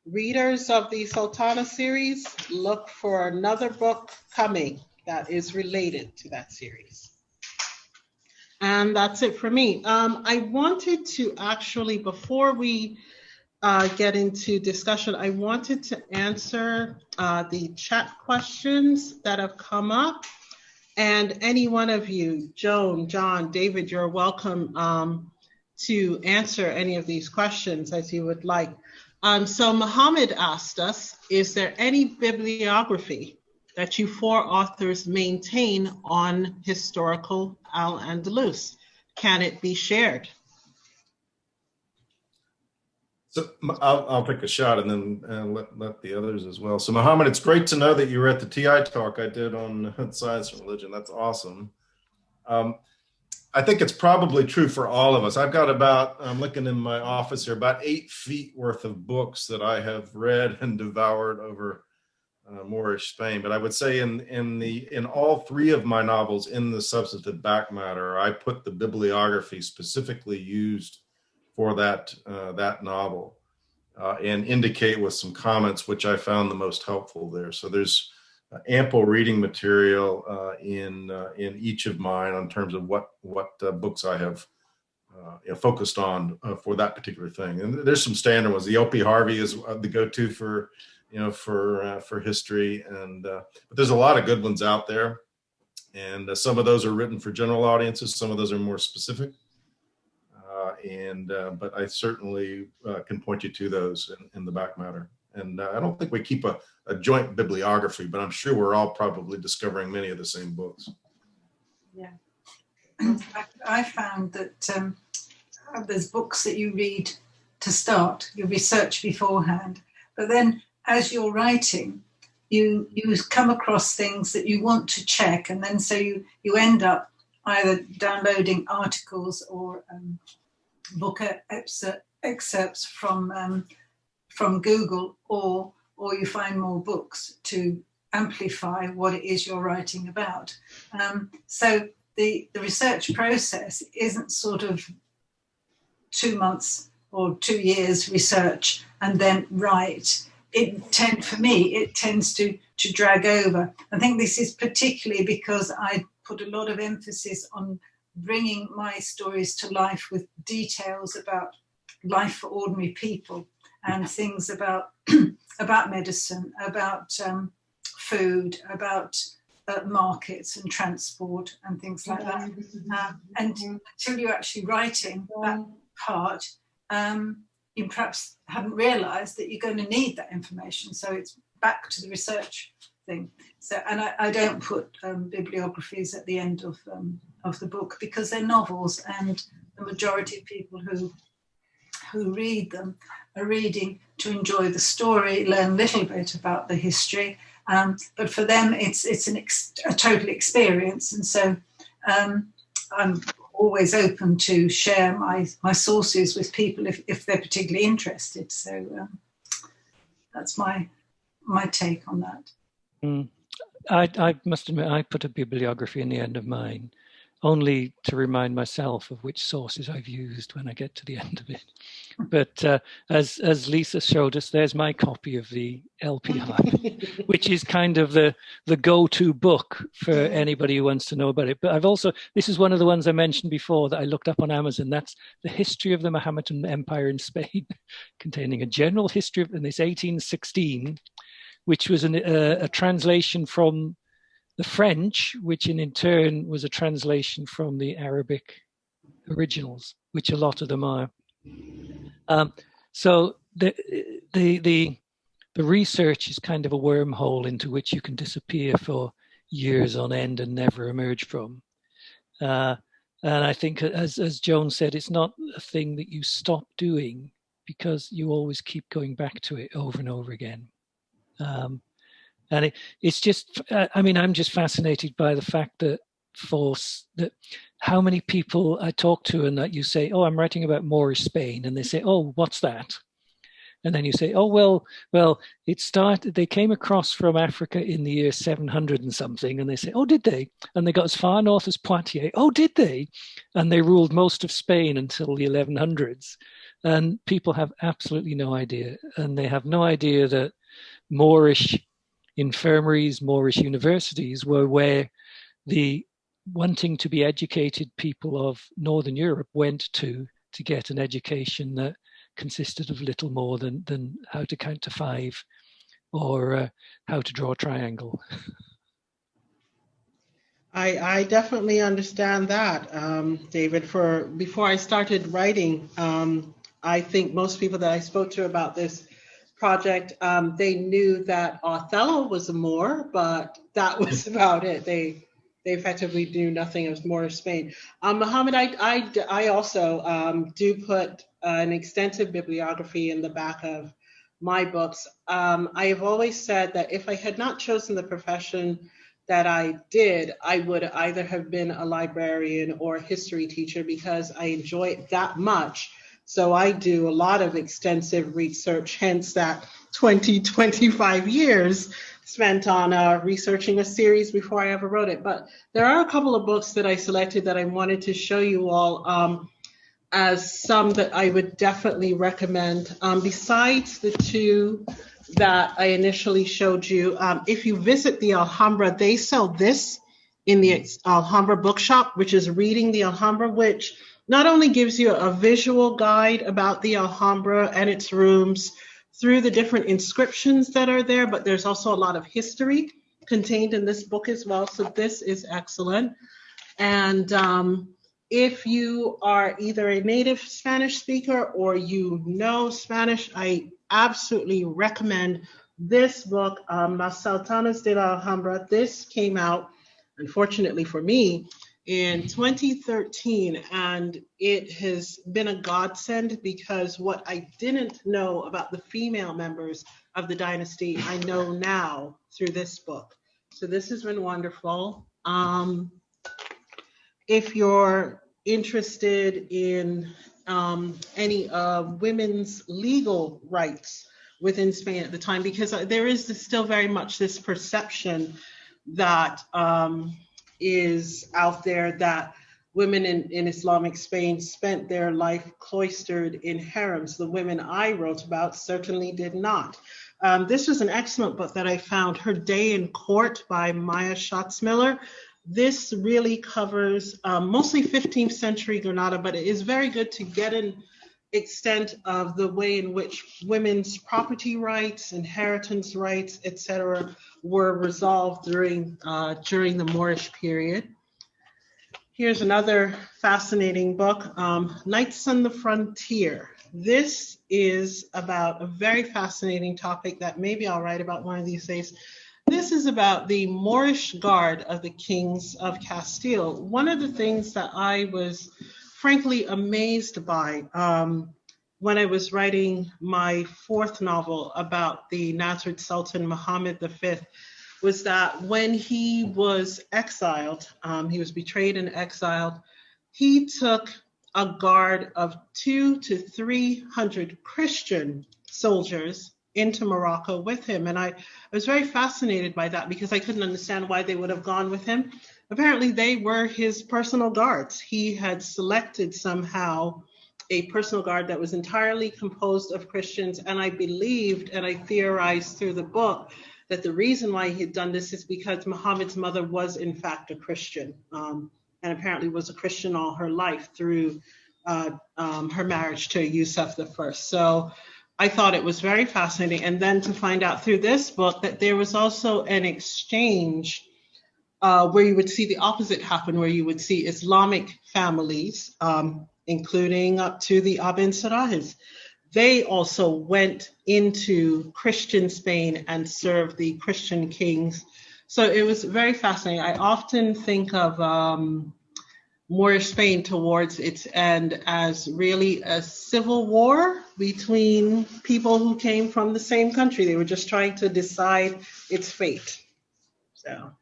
readers of the Sultana series, look for another book coming that is related to that series. And that's it for me. I wanted to actually, before we get into discussion, I wanted to answer the chat questions that have come up. And any one of you, Joan, John, David, you're welcome to answer any of these questions as you would like. So Muhammad asked us, is there any bibliography that you 4 authors maintain on historical Al-Andalus? Can it be shared? So I'll take a shot and then let the others as well. So Muhammad, it's great to know that you were at the TI talk I did on science and religion. That's awesome. I think it's probably true for all of us. I've got about, I'm looking in my office here, about 8 feet worth of books that I have read and devoured over Moorish Spain. But I would say in all 3 of my novels, in the substantive back matter, I put the bibliography specifically used for that novel and indicate with some comments which I found the most helpful there. So there's ample reading material in each of mine in terms of what books I have focused on for that particular thing. And there's some standard ones. The O.P. Harvey is the go-to for history, and but there's a lot of good ones out there, and some of those are written for general audiences. Some of those are more specific. But I certainly can point you to those in the back matter. And I don't think we keep a joint bibliography, but I'm sure we're all probably discovering many of the same books. Yeah. I found that there's books that you read to start, you research beforehand, but then as you're writing, you come across things that you want to check, and then so you end up either downloading articles or book excerpts from Google, or you find more books to amplify what it is you're writing about. So the research process isn't sort of 2 months or 2 years research and then write. For me, it tends to drag over. I think this is particularly because I put a lot of emphasis on bringing my stories to life with details about life for ordinary people and things about about medicine, about food, about markets and transport and things like that. And until you're actually writing that part, you perhaps haven't realised that you're going to need that information. So it's back to the research thing. So, and I don't put bibliographies at the end of the book because they're novels, and the majority of people who read them are reading to enjoy the story, learn a little bit about the history, but for them it's a total experience. And so I'm always open to share my sources with people if they're particularly interested. So that's my take on that. I must admit, I put a bibliography in the end of mine, only to remind myself of which sources I've used when I get to the end of it. But as Lisa showed us, there's my copy of the LPI, which is kind of the go-to book for anybody who wants to know about it. But this is one of the ones I mentioned before that I looked up on Amazon. That's The History of the Mohammedan Empire in Spain, containing a general history in this 1816, which was a translation from the French, which in turn was a translation from the Arabic originals, which a lot of them are. So the research is kind of a wormhole into which you can disappear for years on end and never emerge from. And I think, as Joan said, it's not a thing that you stop doing because you always keep going back to it over and over again. And it's just, I'm just fascinated by the fact that how many people I talk to and that you say, oh, I'm writing about Moorish Spain. And they say, oh, what's that? And then you say, oh, well, they came across from Africa in the year 700 and something. And they say, oh, did they? And they got as far north as Poitiers. Oh, did they? And they ruled most of Spain until the 1100s. And people have absolutely no idea. And they have no idea that Moorish infirmaries, Moorish universities were where the wanting to be educated people of Northern Europe went to get an education that consisted of little more than how to count to 5 or how to draw a triangle. I definitely understand that, David. Before I started writing, I think most people that I spoke to about this project, they knew that Othello was a Moor, but that was about it. They effectively knew nothing of Moorish Spain. Mohammed, I also do put an extensive bibliography in the back of my books. I have always said that if I had not chosen the profession that I did, I would either have been a librarian or a history teacher because I enjoy it that much. So I do a lot of extensive research, hence that 25 years spent on researching a series before I ever wrote it. But there are a couple of books that I selected that I wanted to show you all as some that I would definitely recommend. Besides the two that I initially showed you, if you visit the Alhambra, they sell this in the Alhambra bookshop, which is Reading the Alhambra, which not only gives you a visual guide about the Alhambra and its rooms through the different inscriptions that are there, but there's also a lot of history contained in this book as well. So this is excellent. And if you are either a native Spanish speaker or you know Spanish, I absolutely recommend this book, Las Sultanas de la Alhambra. This came out, unfortunately for me, in 2013, and it has been a godsend because what I didn't know about the female members of the dynasty, I know now through this book. So this has been wonderful. If you're interested in any women's legal rights within Spain at the time, because there is still very much this perception that is out there that women in Islamic Spain spent their life cloistered in harems. The women I wrote about certainly did not. This was an excellent book that I found, Her Day in Court by Maya Schatzmiller. This really covers mostly 15th century Granada, but it is very good to get an extent of the way in which women's property rights, inheritance rights, etc., were resolved during the Moorish period. Here's another fascinating book, Knights on the Frontier. This is about a very fascinating topic that maybe I'll write about one of these days. This is about the Moorish Guard of the Kings of Castile. One of the things that I was frankly amazed by when I was writing my fourth novel about the Nasrid Sultan Muhammad V was that when he was exiled, he was betrayed and exiled, he took a guard of 200 to 300 Christian soldiers into Morocco with him. And I was very fascinated by that because I couldn't understand why they would have gone with him. Apparently they were his personal guards. He had selected somehow a personal guard that was entirely composed of Christians. And I believed, and I theorized through the book, that the reason why he had done this is because Muhammad's mother was in fact a Christian, and apparently was a Christian all her life through her marriage to Yusuf I. So I thought it was very fascinating. And then to find out through this book that there was also an exchange where you would see the opposite happen, where you would see Islamic families, including up to the Ibn Sarajes. They also went into Christian Spain and served the Christian kings. So it was very fascinating. I often think of Moorish Spain towards its end as really a civil war between people who came from the same country. They were just trying to decide its fate. So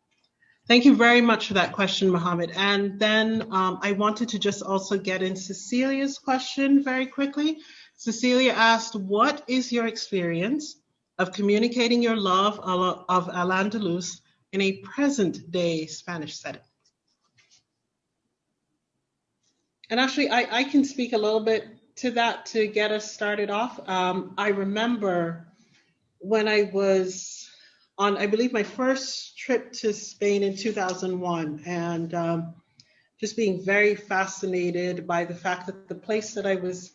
thank you very much for that question, Mohammed. And then I wanted to just also get in Cecilia's question very quickly. Cecilia asked, what is your experience of communicating your love of Al-Andalus in a present day Spanish setting? And actually, I can speak a little bit to that to get us started off. I remember when I was on, I believe, my first trip to Spain in 2001, and just being very fascinated by the fact that the place that I was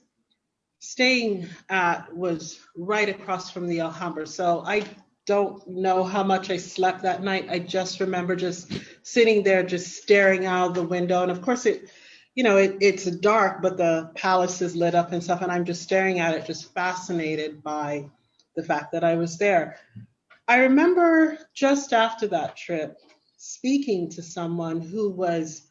staying at was right across from the Alhambra. So I don't know how much I slept that night. I just remember just sitting there, just staring out the window. And of course it's dark, but the palace is lit up and stuff. And I'm just staring at it, just fascinated by the fact that I was there. I remember just after that trip, speaking to someone who was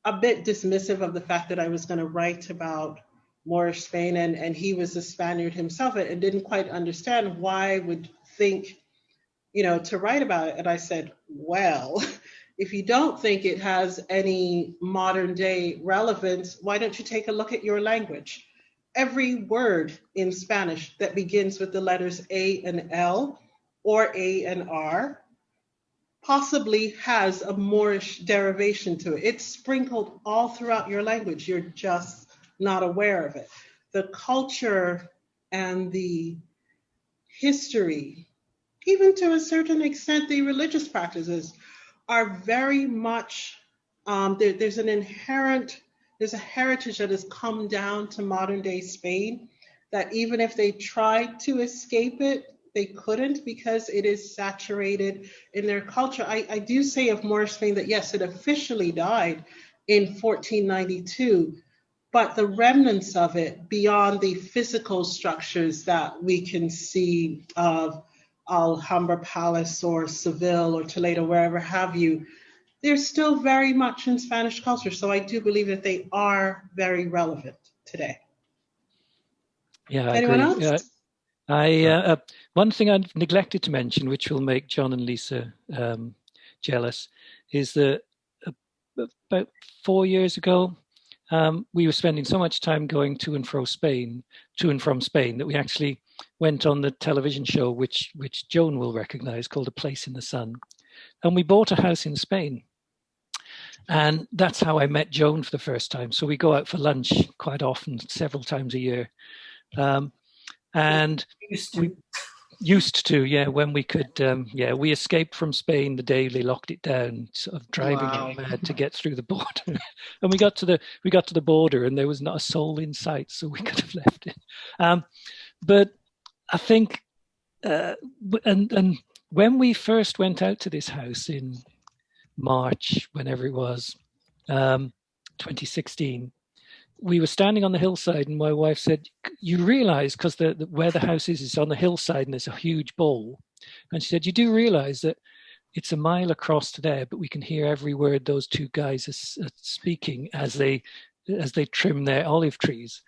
a bit dismissive of the fact that I was going to write about Moorish Spain, and he was a Spaniard himself and didn't quite understand why I would think, to write about it. And I said, well, if you don't think it has any modern day relevance, why don't you take a look at your language? Every word in Spanish that begins with the letters A and L or A and R possibly has a Moorish derivation to it. It's sprinkled all throughout your language. You're just not aware of it. The culture and the history, even to a certain extent, the religious practices are very much, there's a heritage that has come down to modern day Spain that even if they tried to escape it, they couldn't because it is saturated in their culture. I do say of Moorish Spain that yes, it officially died in 1492, but the remnants of it beyond the physical structures that we can see of Alhambra Palace or Seville or Toledo, wherever have you, they're still very much in Spanish culture. So I do believe that they are very relevant today. Yeah, I Anyone agree. else? One thing I neglected to mention, which will make John and Lisa jealous, is that about 4 years ago, we were spending so much time going to and from Spain, that we actually went on the television show, which Joan will recognize, called A Place in the Sun. And we bought a house in Spain. And that's how I met Joan for the first time. So we go out for lunch quite often, several times a year. And we used to, yeah, when we could, we escaped from Spain the day they locked it down, sort of driving it mad to get through the border. And we got to the border, and there was not a soul in sight, so we could have left it. But I think, and when we first went out to this house in March, whenever it was, 2016. We were standing on the hillside, and my wife said, "You realize, because where the house is on the hillside, and there's a huge bowl." And she said, "You do realize that it's a mile across to there, but we can hear every word those two guys are speaking as they trim their olive trees."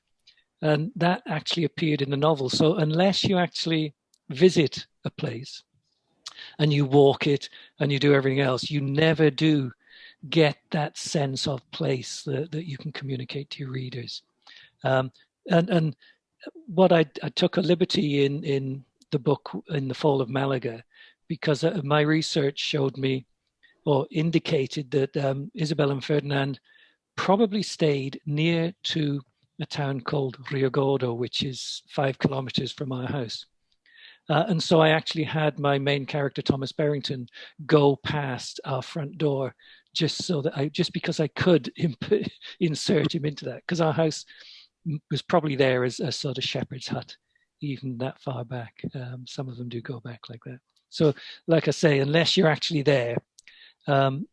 And that actually appeared in the novel. So unless you actually visit a place and you walk it and you do everything else, you never do get that sense of place that you can communicate to your readers. And what I took a liberty in the book, in The Fall of Malaga, because my research showed me, or indicated, that Isabel and Ferdinand probably stayed near to a town called Rio Gordo, which is 5 kilometers from our house. And so I actually had my main character, Thomas Berrington, go past our front door just because I could insert him into that, because our house was probably there as a sort of shepherd's hut, even that far back. Some of them do go back like that. So, like I say, unless you're actually there,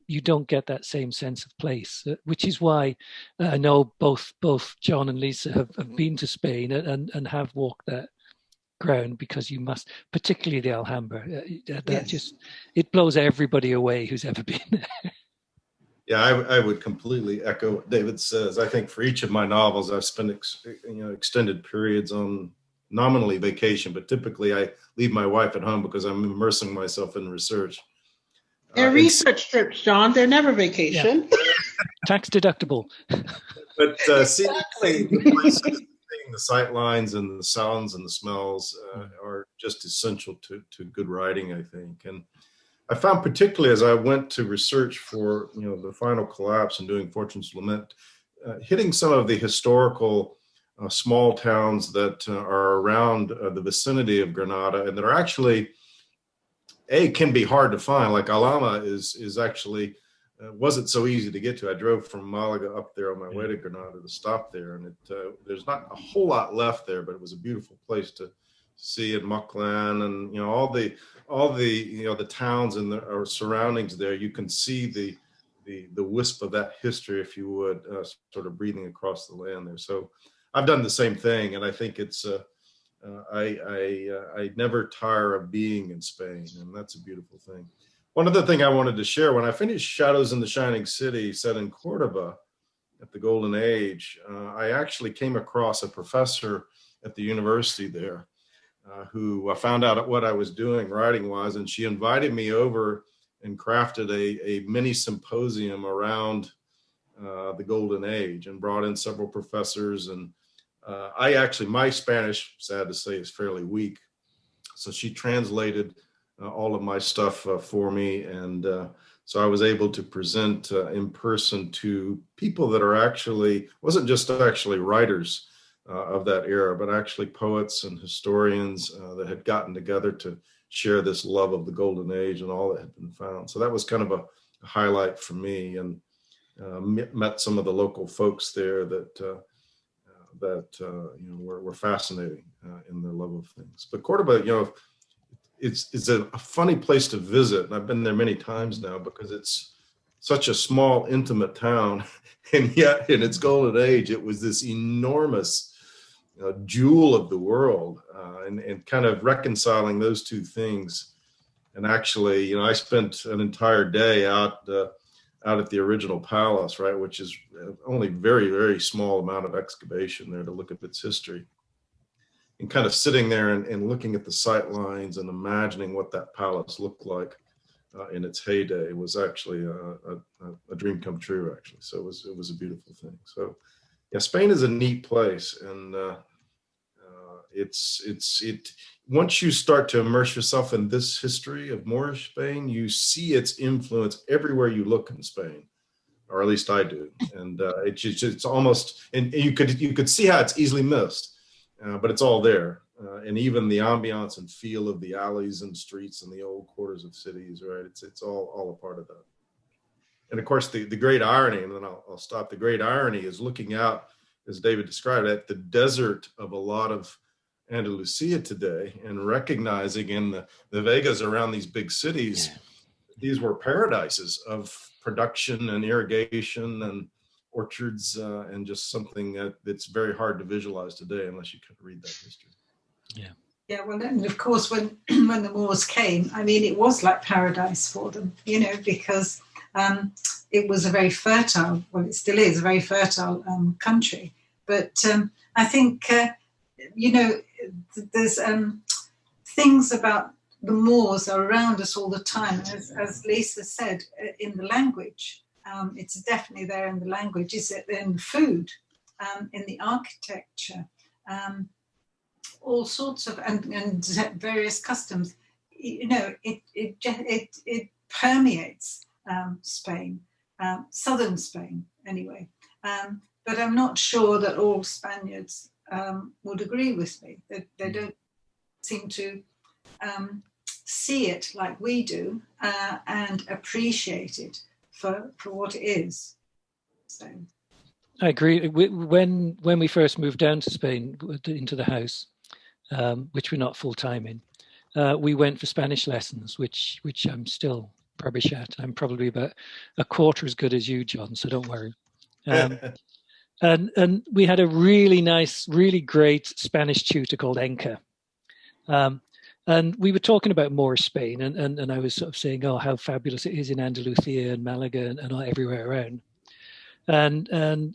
you don't get that same sense of place, which is why I know both John and Lisa have been to Spain and have walked that ground, because you must, particularly the Alhambra, yes. It blows everybody away who's ever been there. Yeah, I would completely echo what David says. I think for each of my novels, I've spent extended periods on nominally vacation, but typically I leave my wife at home because I'm immersing myself in research. They're research trips, John. They're never vacation. Yeah. Tax deductible. But seeing the sight lines and the sounds and the smells are just essential to good writing, I think. And I found, particularly as I went to research for The Final Collapse and doing Fortune's Lament, hitting some of the historical small towns that are around the vicinity of Granada, and that are actually can be hard to find. Like Alhama is actually wasn't so easy to get to. I drove from Malaga up there on my way to Granada to stop there, and there's not a whole lot left there, but it was a beautiful place to see. In Muklan and all the the towns and our surroundings there, you can see the wisp of that history, if you would, sort of breathing across the land there. So I've done the same thing, and I think it's I never tire of being in Spain, and that's a beautiful thing. One other thing I wanted to share: when I finished Shadows in the Shining City, set in Cordoba at the Golden Age, I actually came across a professor at the university there who found out what I was doing writing-wise, and she invited me over and crafted a mini symposium around the Golden Age, and brought in several professors. And my Spanish, sad to say, is fairly weak, so she translated all of my stuff for me, and so I was able to present in person to people that are wasn't just actually writers of that era, but actually poets and historians that had gotten together to share this love of the Golden Age and all that had been found. So that was kind of a highlight for me, and met some of the local folks there that were fascinating in their love of things. But Cordoba, it's a funny place to visit, and I've been there many times now, because it's such a small, intimate town, and yet in its golden age, it was this enormous jewel of the world, and kind of reconciling those two things. And actually, I spent an entire day out at the original palace, right, which is only very, very small amount of excavation there to look at its history. And kind of sitting there and looking at the sight lines and imagining what that palace looked like in its heyday was actually a dream come true, actually. So it was a beautiful thing. So Yeah, Spain is a neat place, and once you start to immerse yourself in this history of Moorish Spain, you see its influence everywhere you look in Spain, or at least I do. And it's almost, and you could see how it's easily missed, but it's all there. And even the ambiance and feel of the alleys and streets and the old quarters of cities, right? It's all a part of that. And of course, the great irony, and then I'll stop. The great irony is looking out, as David described, at the desert of a lot of Andalusia today, and recognizing in the Vegas around these big cities, these were paradises of production and irrigation and orchards, and just something that's very hard to visualize today unless you can read that history. Yeah. Yeah, well, and of course, when the Moors came, I mean, it was like paradise for them, because it was a very fertile, well, it still is a very fertile country. But I think, there's things about the Moors are around us all the time. As Lisa said, in the language, it's definitely there in the language. Is it in the food, in the architecture, all sorts of, and various customs. It permeates Spain, southern Spain anyway. But I'm not sure that all Spaniards would agree with me. They don't seem to see it like we do and appreciate it for what it is. So I agree. When we first moved down to Spain, into the house, which we're not full time in, we went for Spanish lessons, which I'm still rubbish at. I'm probably about a quarter as good as you, John, so don't worry. And we had a really nice, really great Spanish tutor called Enka. And we were talking about Moorish Spain, and I was sort of saying, oh, how fabulous it is in Andalusia and Malaga and everywhere around. And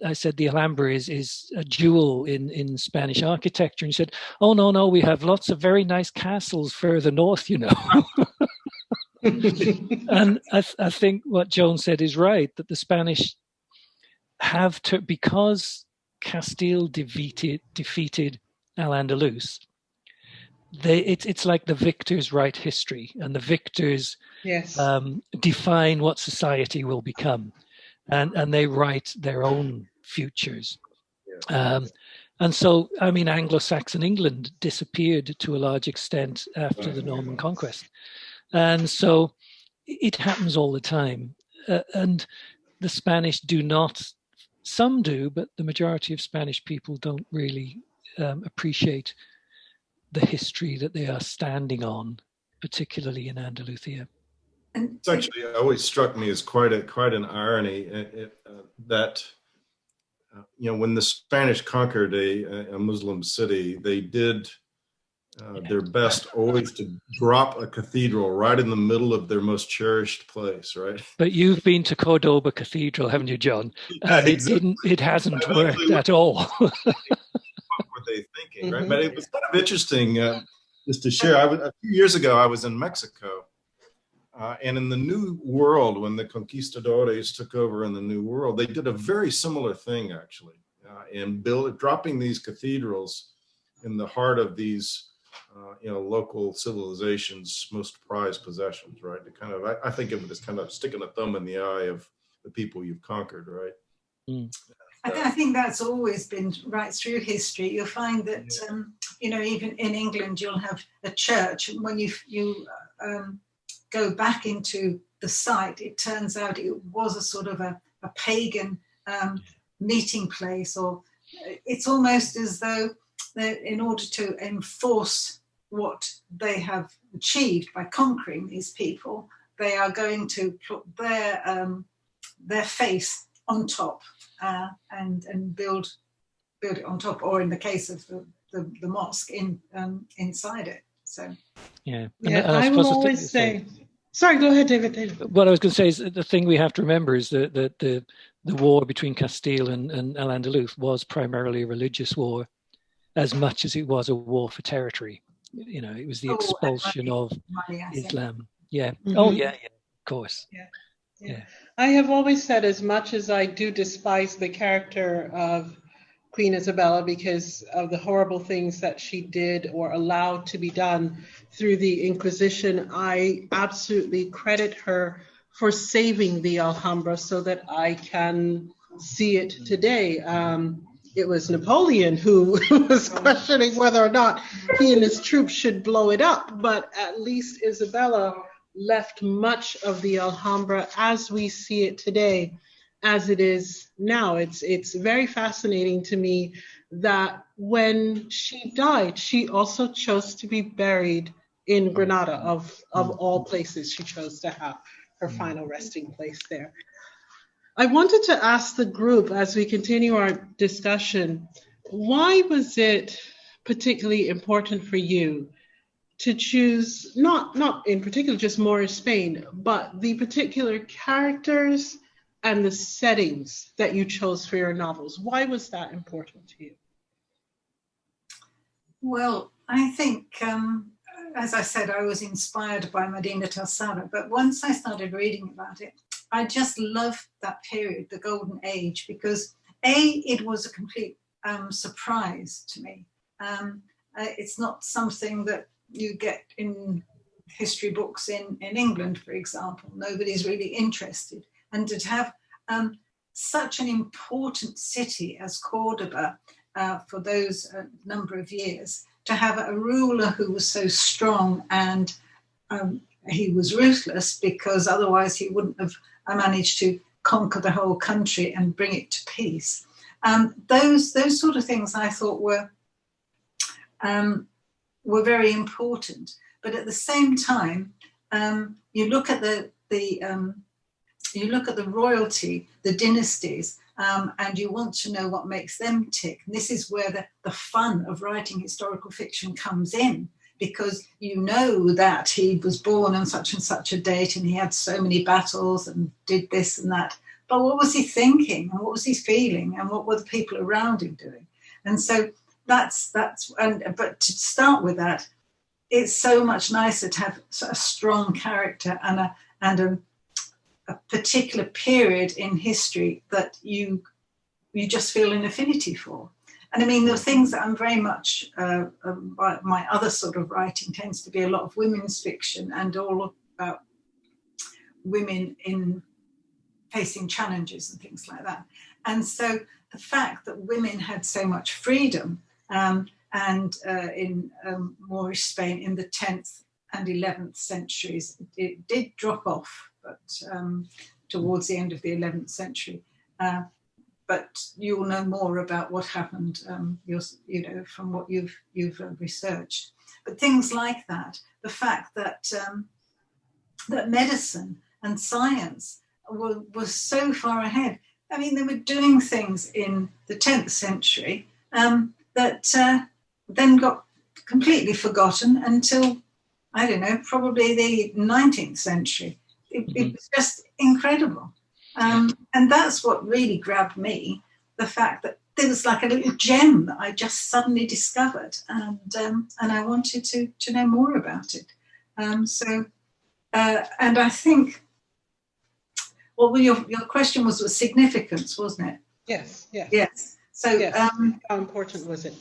I said the Alhambra is a jewel in Spanish architecture. And he said, oh, no, we have lots of very nice castles further north, And I think what Joan said is right, that the Spanish have to, because Castile defeated Al-Andalus, it's like the victors write history, and the victors define what society will become, and they write their own futures. And so, I mean, Anglo-Saxon England disappeared to a large extent after the Norman conquest. And so it happens all the time. And the Spanish do not, some do, but the majority of Spanish people don't really appreciate the history that they are standing on, particularly in Andalusia. It's actually always struck me as quite an irony that when the Spanish conquered a Muslim city, they did their best always to drop a cathedral right in the middle of their most cherished place, right? But you've been to Cordoba Cathedral, haven't you, John? And it hasn't worked at all. What were they thinking, right? But it was kind of interesting just to share. A few years ago, I was in Mexico. And in the New World, when the conquistadores took over in the New World, they did a very similar thing, actually, in dropping these cathedrals in the heart of these, local civilizations' most prized possessions, right? To kind of, I think of it as kind of sticking a thumb in the eye of the people you've conquered, right? I think that's always been right through history. You'll find that, even in England, you'll have a church, and when you go back into the site, it turns out it was a sort of a pagan meeting place, or it's almost as though in order to enforce what they have achieved by conquering these people, they are going to put their faith on top and build it on top, or in the case of the mosque, inside it. So yeah, I will always say. Sorry, go ahead, David. What I was going to say is the thing we have to remember is that the war between Castile and Al-Andalus was primarily a religious war, as much as it was a war for territory. It was the expulsion of Islam. Yeah. Mm-hmm. Oh, yeah, of course. Yeah. I have always said, as much as I do despise the character of Queen Isabella because of the horrible things that she did or allowed to be done through the Inquisition. I absolutely credit her for saving the Alhambra so that I can see it today. It was Napoleon who was questioning whether or not he and his troops should blow it up, but at least Isabella left much of the Alhambra as we see it today, as it is now. It's very fascinating to me that when she died, she also chose to be buried in Granada, of all places. She chose to have her final resting place there. I wanted to ask the group as we continue our discussion, why was it particularly important for you to choose, not in particular just Moorish Spain, but the particular characters and the settings that you chose for your novels? Why was that important to you? Well, I think, as I said, I was inspired by Medina Telsara, but once I started reading about it, I just loved that period, the Golden Age, because it was a complete surprise to me. It's not something that you get in history books in England, for example. Nobody's really interested. And to have such an important city as Cordoba for those number of years, to have a ruler who was so strong and he was ruthless, because otherwise he wouldn't have managed to conquer the whole country and bring it to peace. Those sort of things I thought were very important. But at the same time, you look at the royalty, the dynasties, and you want to know what makes them tick. And this is where the fun of writing historical fiction comes in, because you know that he was born on such and such a date and he had so many battles and did this and that. But what was he thinking, and what was he feeling, and what were the people around him doing? And so but to start with that, it's so much nicer to have a strong character and a particular period in history that you just feel an affinity for. And I mean, the things that I'm very much, my other sort of writing tends to be a lot of women's fiction and all about women in facing challenges and things like that. And so the fact that women had so much freedom and in Moorish Spain in the 10th and 11th centuries, it did drop off, but towards the end of the 11th century. But you'll know more about what happened, from what you've researched. But things like that, the fact that that medicine and science was so far ahead. I mean, they were doing things in the 10th century that then got completely forgotten until, I don't know, probably the 19th century. It was just incredible. And that's what really grabbed me, the fact that there was like a little gem that I just suddenly discovered, and I wanted to know more about it. And I think, well, your question was significance, wasn't it? Yes. So yes. How important was it?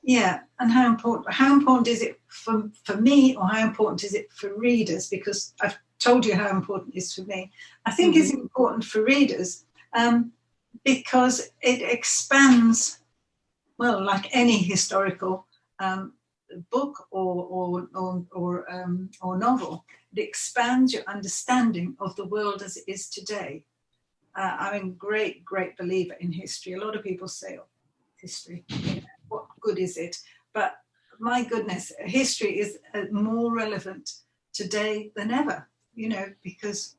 Yeah, and how important is it for me, or how important is it for readers? Because I've told you how important it is for me. I think it's important for readers because it expands, well, like any historical book or novel, it expands your understanding of the world as it is today. I'm a great believer in history. A lot of people say, oh, history, what good is it? But my goodness, history is more relevant today than ever, because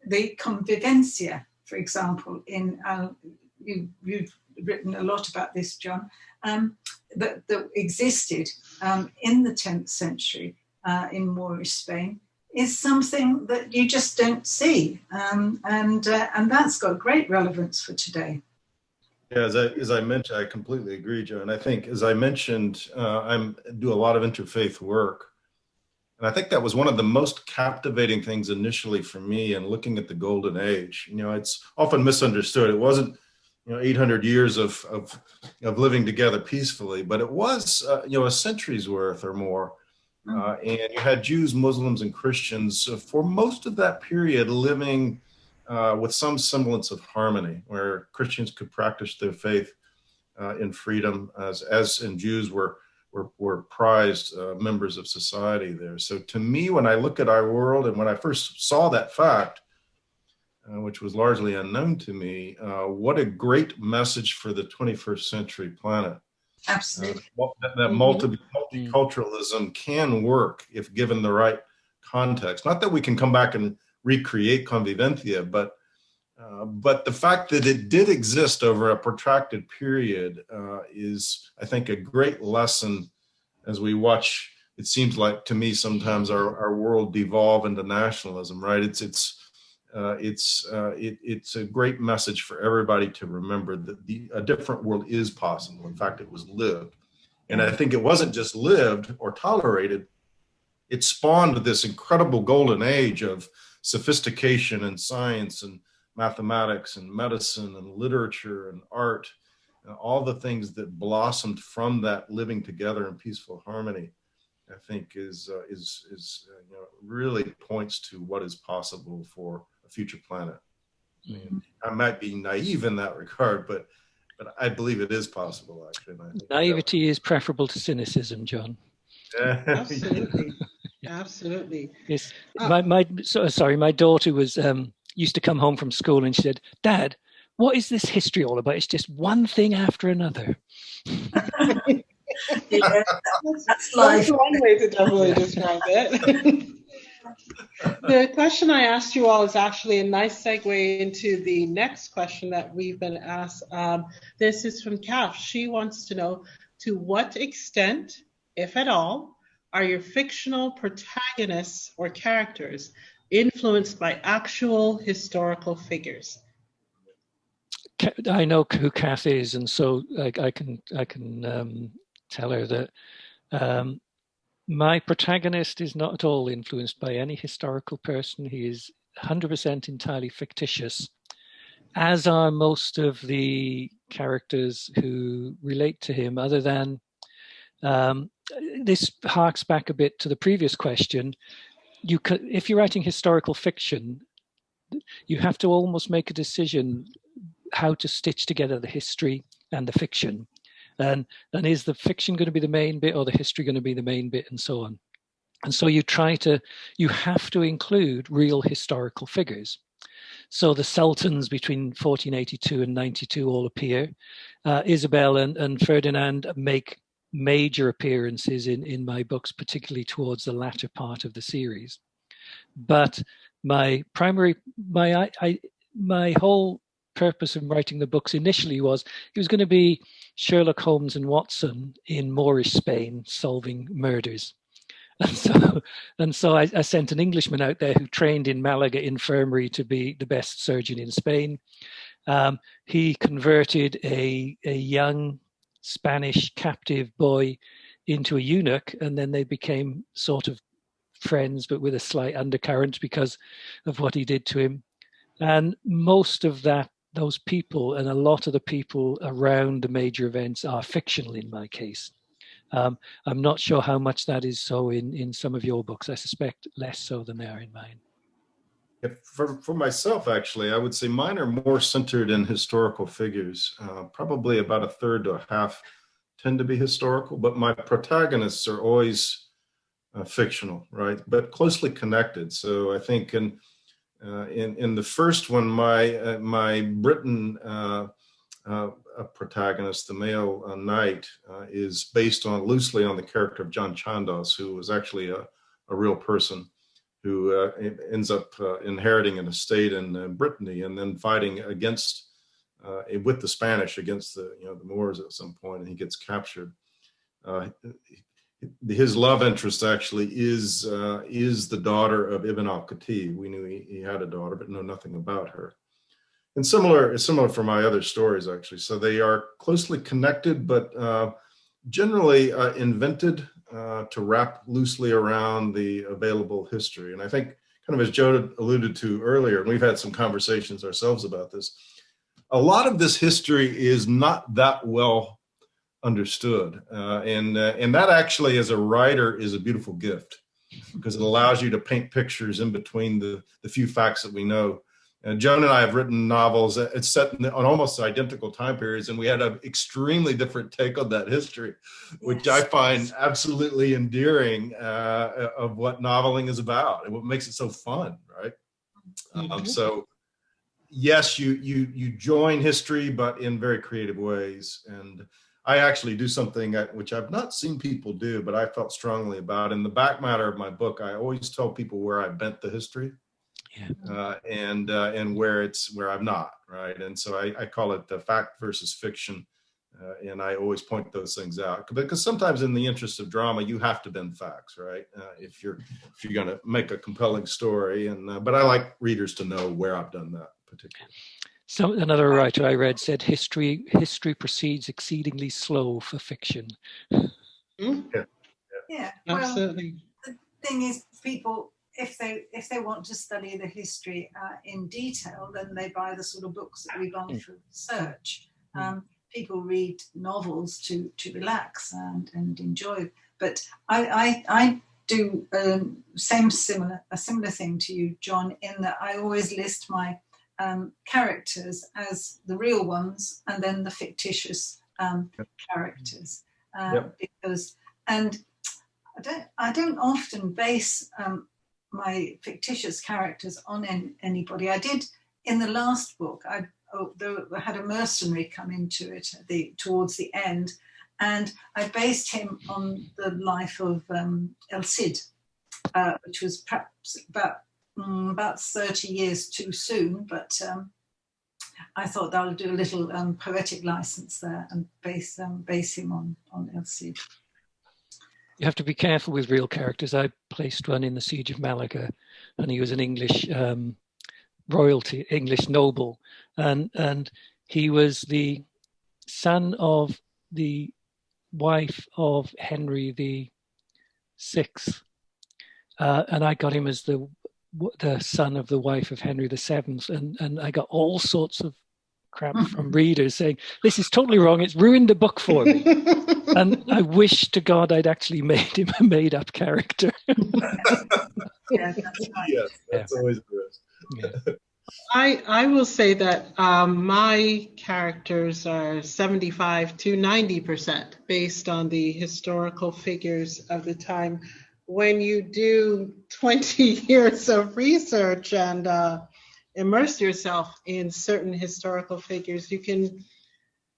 the convivencia, for example, you've written a lot about this, John, that existed in the 10th century in Moorish Spain, is something that you just don't see, and that's got great relevance for today. Yeah, as I mentioned, I completely agree, Joan. I think, as I mentioned, I do a lot of interfaith work. And I think that was one of the most captivating things initially for me in looking at the Golden Age. It's often misunderstood. It wasn't 800 years of living together peacefully, but it was a century's worth or more. And you had Jews, Muslims, and Christians for most of that period living with some semblance of harmony, where Christians could practice their faith in freedom, as and Jews were prized members of society there. So to me, when I look at our world, and when I first saw that fact, which was largely unknown to me, what a great message for the 21st century planet. Absolutely. That multiculturalism can work if given the right context. Not that we can come back and recreate convivencia, but the fact that it did exist over a protracted period is, I think, a great lesson as we watch. It seems like to me sometimes our world devolve into nationalism, right? It's a great message for everybody to remember that a different world is possible. In fact, it was lived. And I think it wasn't just lived or tolerated. It spawned this incredible golden age of sophistication and science and mathematics and medicine and literature and art, all the things that blossomed from that living together in peaceful harmony. I think is really points to what is possible for a future planet. I mean, I might be naive in that regard, but I believe it is possible, actually. Naivety is preferable to cynicism, John. Absolutely, absolutely. Yes, my daughter was used to come home from school and she said, "Dad, what is this history all about? It's just one thing after another." Yeah, that's life. That's one way to definitely describe it. The question I asked you all is actually a nice segue into the next question that we've been asked. This is from Kath. She wants to know, to what extent, if at all, are your fictional protagonists or characters influenced by actual historical figures? I know who Kath is, and so I can tell her that my protagonist is not at all influenced by any historical person. He is 100% entirely fictitious, as are most of the characters who relate to him, other than this harks back a bit to the previous question. If you're writing historical fiction, you have to almost make a decision how to stitch together the history and the fiction. And is the fiction going to be the main bit or the history going to be the main bit, and so on. And so you have to include real historical figures. So the sultans between 1482 and 92 all appear. Isabel and Ferdinand make major appearances in my books, particularly towards the latter part of the series. But my whole purpose of writing the books initially was it was going to be Sherlock Holmes and Watson in Moorish Spain solving murders. And so I sent an Englishman out there who trained in Malaga infirmary to be the best surgeon in Spain. He converted a young Spanish captive boy into a eunuch, and then they became sort of friends, but with a slight undercurrent because of what he did to him. And most of those people and a lot of the people around the major events are fictional in my case. I'm not sure how much that is so in some of your books. I suspect less so than they are in mine. Yeah, for myself, actually, I would say mine are more centered in historical figures. Probably about a third to a half tend to be historical, but my protagonists are always fictional, right? But closely connected. So I think in the first one, my Briton protagonist, the male knight, is based loosely on the character of John Chandos, who was actually a real person who ends up inheriting an estate in Brittany and then fighting against with the Spanish against the Moors at some point, and he gets captured. His love interest actually is the daughter of Ibn al-Khatib. We knew he had a daughter, but know nothing about her. And similar for my other stories, actually. So they are closely connected, but generally invented to wrap loosely around the available history. And I think, kind of as Joe alluded to earlier, and we've had some conversations ourselves about this, a lot of this history is not that well understood. And that actually, as a writer, is a beautiful gift, because it allows you to paint pictures in between the few facts that we know. Joan and I have written novels. It's set on almost identical time periods, and we had an extremely different take on that history, which I find absolutely endearing of what noveling is about and what makes it so fun, right? So yes, you join history, but in very creative ways. And I actually do something which I've not seen people do, but I felt strongly about. In the back matter of my book, I always tell people where I bent the history. And where I've not, right? And so I call it the fact versus fiction, and I always point those things out, because sometimes in the interest of drama you have to bend facts, right? If you're going to make a compelling story, and but I like readers to know where I've done that particularly. So another writer I read said history proceeds exceedingly slow for fiction. Yeah, absolutely. Well, the thing is, people, if they want to study the history in detail, then they buy the sort of books that we've gone through research. People read novels to relax and enjoy. But I do a similar thing to you, John, in that I always list my characters as the real ones and then the fictitious characters, because I don't often base my fictitious characters on anybody. I did in the last book. I had a mercenary come into it towards the end, and I based him on the life of El Cid, which was perhaps about 30 years too soon, but I thought I'll do a little poetic license there and base him on El Cid. You have to be careful with real characters. I placed one in the Siege of Malaga, and he was an English royalty, English noble, and he was the son of the wife of Henry VI, and I got him as the son of the wife of Henry VII, and I got all sorts of crap from readers saying, this is totally wrong, it's ruined the book for me. And I wish to God I'd actually made him a made-up character. Yeah, that's right. Yes, that's always the risk. I will say that my characters are 75 to 90% based on the historical figures of the time. When you do 20 years of research and immerse yourself in certain historical figures, you can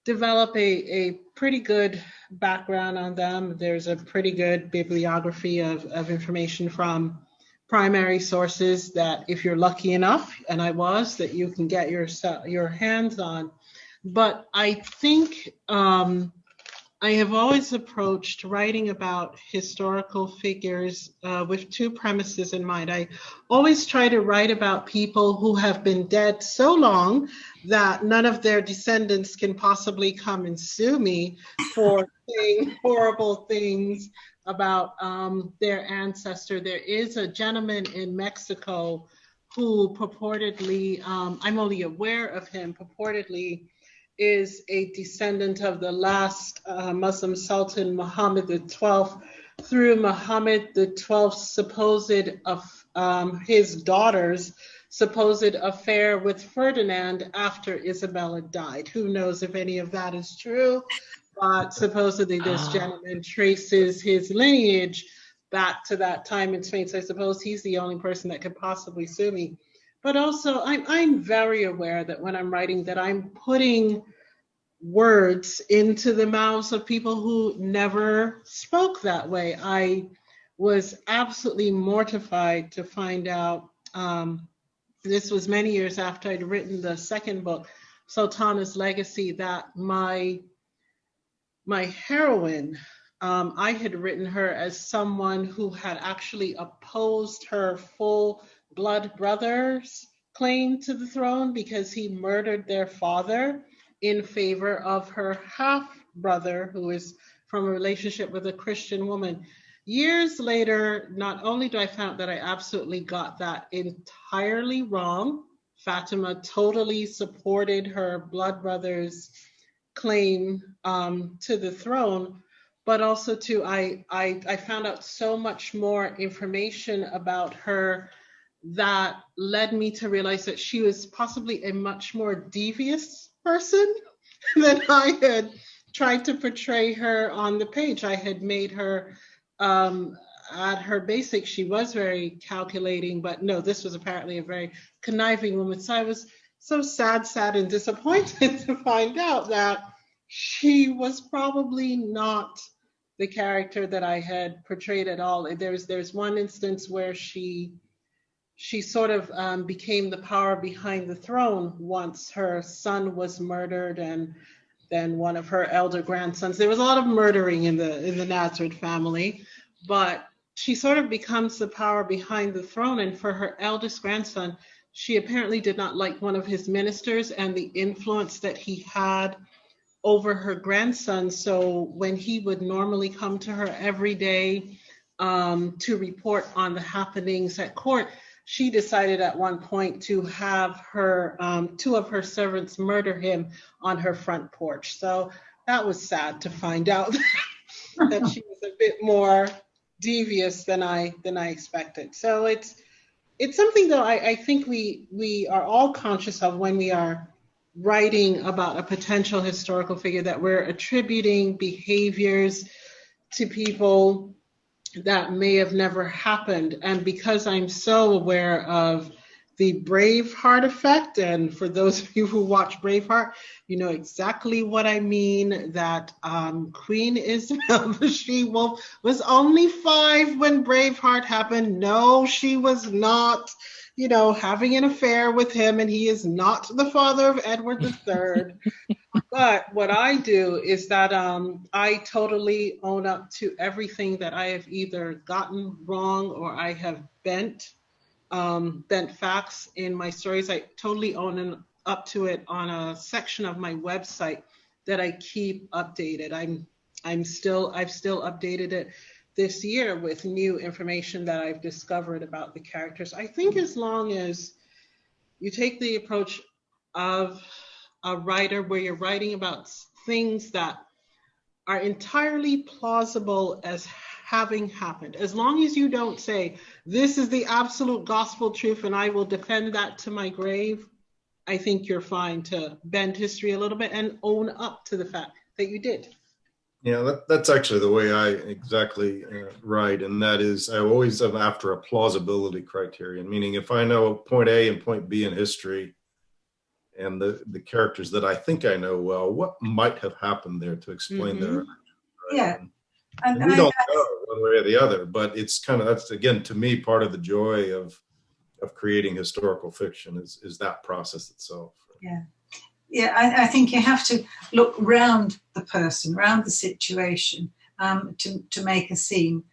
develop a pretty good background on them. There's a pretty good bibliography of information from primary sources that, if you're lucky enough, and I was, that you can get your hands on. But I think I have always approached writing about historical figures with two premises in mind. I always try to write about people who have been dead so long that none of their descendants can possibly come and sue me for saying horrible things about their ancestor. There is a gentleman in Mexico who purportedly, I'm only aware of him, purportedly is a descendant of the last Muslim Sultan, Muhammad XII, through Muhammad XII's supposed his daughter's supposed affair with Ferdinand after Isabella died. Who knows if any of that is true, but supposedly this gentleman traces his lineage back to that time in Spain. So I suppose he's the only person that could possibly sue me. But also, I'm very aware that when I'm writing that I'm putting words into the mouths of people who never spoke that way. I was absolutely mortified to find out, this was many years after I'd written the second book, Sultana's Legacy, that my heroine, I had written her as someone who had actually opposed her full blood brother's claim to the throne because he murdered their father in favor of her half brother, who is from a relationship with a Christian woman. Years later, not only do I find that I absolutely got that entirely wrong, Fatima totally supported her blood brother's claim to the throne, but also too, I found out so much more information about her that led me to realize that she was possibly a much more devious person than I had tried to portray her on the page. I had made her, at her basic, she was very calculating, but no, this was apparently a very conniving woman. So I was so sad and disappointed to find out that she was probably not the character that I had portrayed at all. There's one instance where she sort of became the power behind the throne once her son was murdered, and then one of her elder grandsons. There was a lot of murdering in the Nazareth family, but she sort of becomes the power behind the throne. And for her eldest grandson, she apparently did not like one of his ministers and the influence that he had over her grandson. So when he would normally come to her every day to report on the happenings at court, she decided at one point to have her two of her servants murder him on her front porch. So that was sad to find out that she was a bit more devious than I expected. So it's something, though, I think we are all conscious of when we are writing about a potential historical figure, that we're attributing behaviors to people that may have never happened. And because I'm so aware of the Braveheart effect, and for those of you who watch Braveheart, you know exactly what I mean, that Queen Isabel, the she-wolf, was only 5 when Braveheart happened. No, she was not, having an affair with him, and he is not the father of Edward III. But what I do is that I totally own up to everything that I have either gotten wrong or I have bent facts in my stories. I totally own up to it on a section of my website that I keep updated. I've still updated it this year with new information that I've discovered about the characters. I think as long as you take the approach of a writer where you're writing about things that are entirely plausible as having happened, as long as you don't say, this is the absolute gospel truth and I will defend that to my grave, I think you're fine to bend history a little bit and own up to the fact that you did. Yeah, that's actually the way I exactly write, and that is I always am after a plausibility criterion, meaning if I know point A and point B in history and the characters that I think I know well, what might have happened there to explain their actions, right? Yeah. And we don't know one way or the other, but it's kind of, that's again, to me, part of the joy of creating historical fiction is that process itself. Yeah. Yeah, I think you have to look round the person, round the situation to make a scene.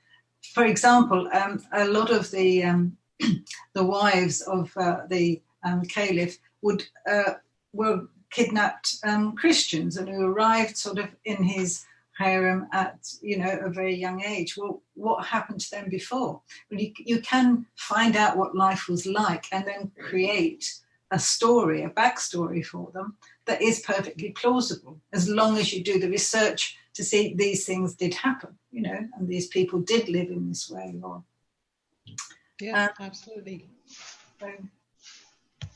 For example, a lot of the wives of the caliph were kidnapped Christians and who arrived sort of in his harem at a very young age. Well, what happened to them before? Well, you can find out what life was like and then create a story, a backstory for them that is perfectly plausible, as long as you do the research to see these things did happen, and these people did live in this way. Yeah, absolutely.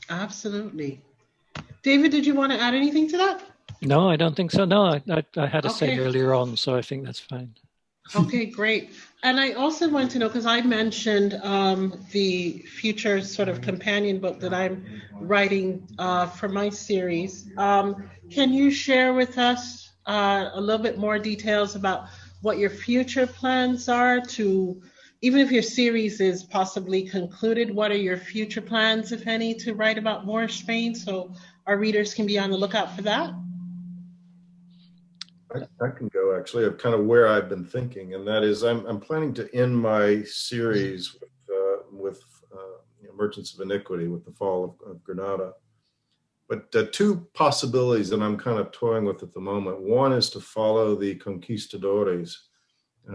Absolutely. David, did you want to add anything to that? No, I don't think so. No, I had a say earlier on, so I think that's fine. Okay, great. And I also want to know, because I mentioned the future sort of companion book that I'm writing for my series. Can you share with us a little bit more details about what your future plans are to, even if your series is possibly concluded, what are your future plans, if any, to write about Moorish Spain, so our readers can be on the lookout for that? I can go actually of kind of where I've been thinking, and that is I'm planning to end my series with Merchants of Iniquity, with the fall of Granada. But two possibilities that I'm kind of toying with at the moment. One is to follow the conquistadores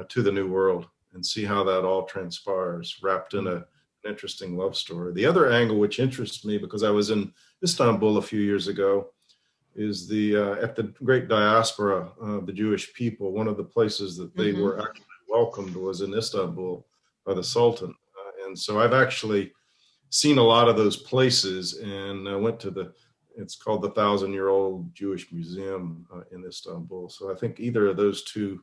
to the New World and see how that all transpires, wrapped in a interesting love story. The other angle which interests me, because I was in Istanbul a few years ago, is the at the great diaspora of the Jewish people. One of the places that they were actually welcomed was in Istanbul by the Sultan. And so I've actually seen a lot of those places, and I went to it's called the 1,000-Year-Old Jewish Museum in Istanbul. So I think either of those two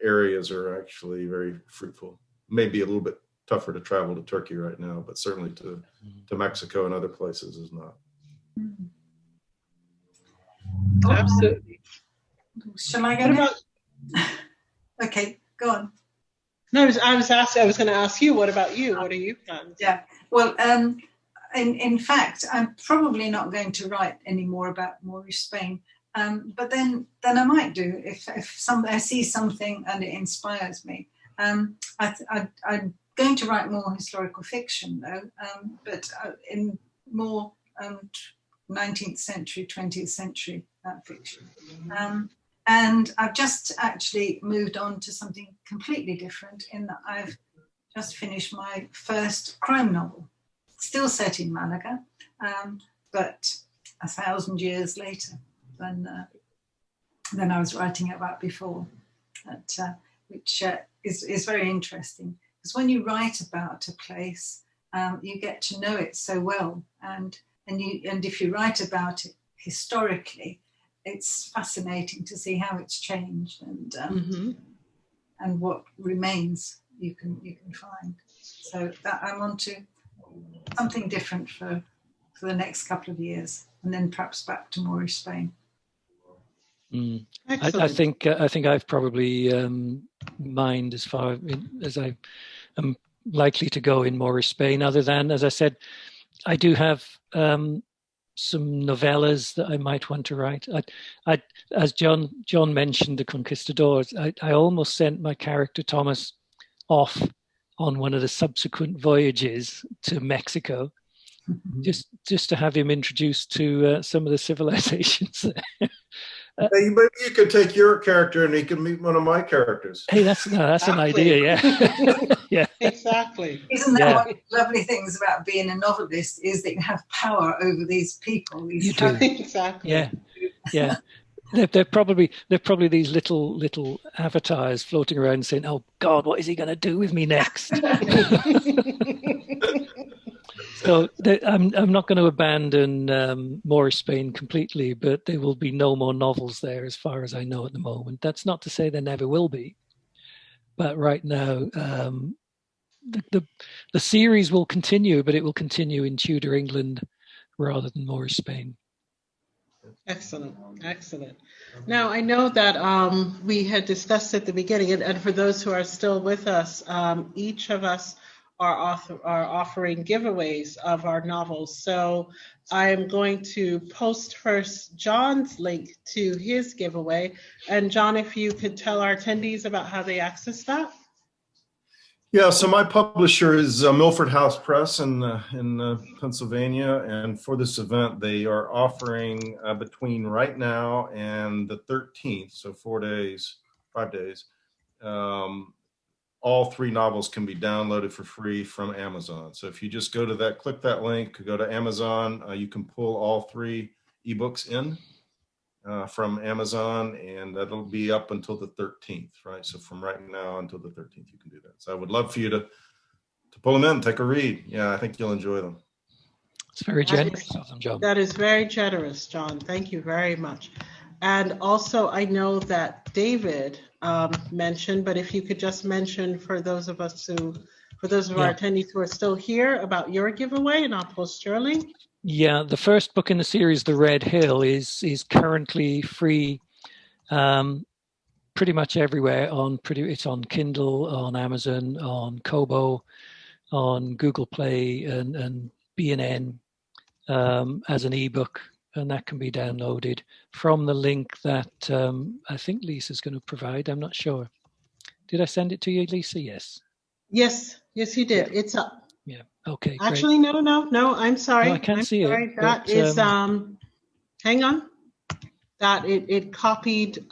areas are actually very fruitful. Maybe a little bit tougher to travel to Turkey right now, but certainly to Mexico and other places is not. Absolutely. Shall I go now? Okay, go on. No, I was going to ask you, what about you? What are you plans? Yeah, well, in fact, I'm probably not going to write any more about Moorish Spain, but then I might do if I see something and it inspires me. I'm going to write more historical fiction, though, but in more 19th century, 20th century fiction. And I've just actually moved on to something completely different in that I've just finished my first crime novel, still set in Malaga, but 1,000 years later than I was writing about before, which is very interesting. Because when you write about a place, you get to know it so well, and if you write about it historically, it's fascinating to see how it's changed and what remains you can find. So that I'm on to something different for the next couple of years, and then perhaps back to Moorish Spain. I think I've probably mined as far as I am likely to go in Moorish Spain. Other than, as I said, I do have some novellas that I might want to write. I as John mentioned, the Conquistadors. I almost sent my character Thomas off on one of the subsequent voyages to Mexico, just to have him introduced to some of the civilizations there. Maybe you could take your character and he can meet one of my characters. Hey, that's an idea, yeah. Yeah, exactly. Isn't that one of the lovely things about being a novelist, is that you have power over these people? You do. Exactly. Yeah. They're probably these little avatars floating around saying, "Oh God, what is he going to do with me next?" So I'm not going to abandon Moorish Spain completely, but there will be no more novels there as far as I know at the moment. That's not to say there never will be, but right now the series will continue, but it will continue in Tudor England rather than Moorish Spain. Excellent. Now, I know that we had discussed at the beginning, and for those who are still with us, each of us are offering giveaways of our novels. So I am going to post first John's link to his giveaway. And John, if you could tell our attendees about how they access that. Yeah, so my publisher is Milford House Press in Pennsylvania, and for this event, they are offering between right now and the 13th, so 5 days, all 3 novels can be downloaded for free from Amazon. So if you just go to that, click that link, go to Amazon, you can pull all 3 ebooks in from Amazon, and that'll be up until the 13th, right? So from right now until the 13th, you can do that. So I would love for you to pull them in, take a read. Yeah, I think you'll enjoy them. It's very generous of them, John. That is very generous, John. Thank you very much. And also, I know that David mentioned, but if you could just mention for those of our attendees who are still here about your giveaway, and I'll post your link. Yeah, the first book in the series, The Red Hill, is currently free pretty much everywhere. It's on Kindle, on Amazon, on Kobo, on Google Play, and B&N as an ebook, and that can be downloaded from the link that I think Lisa's going to provide. I'm not sure. Did I send it to you, Lisa? Yes. Yes, you did. Yeah. It's up. Yeah. Okay. Actually, great. No. I'm sorry. No, I can't see sorry. it. That is hang on. That it copied.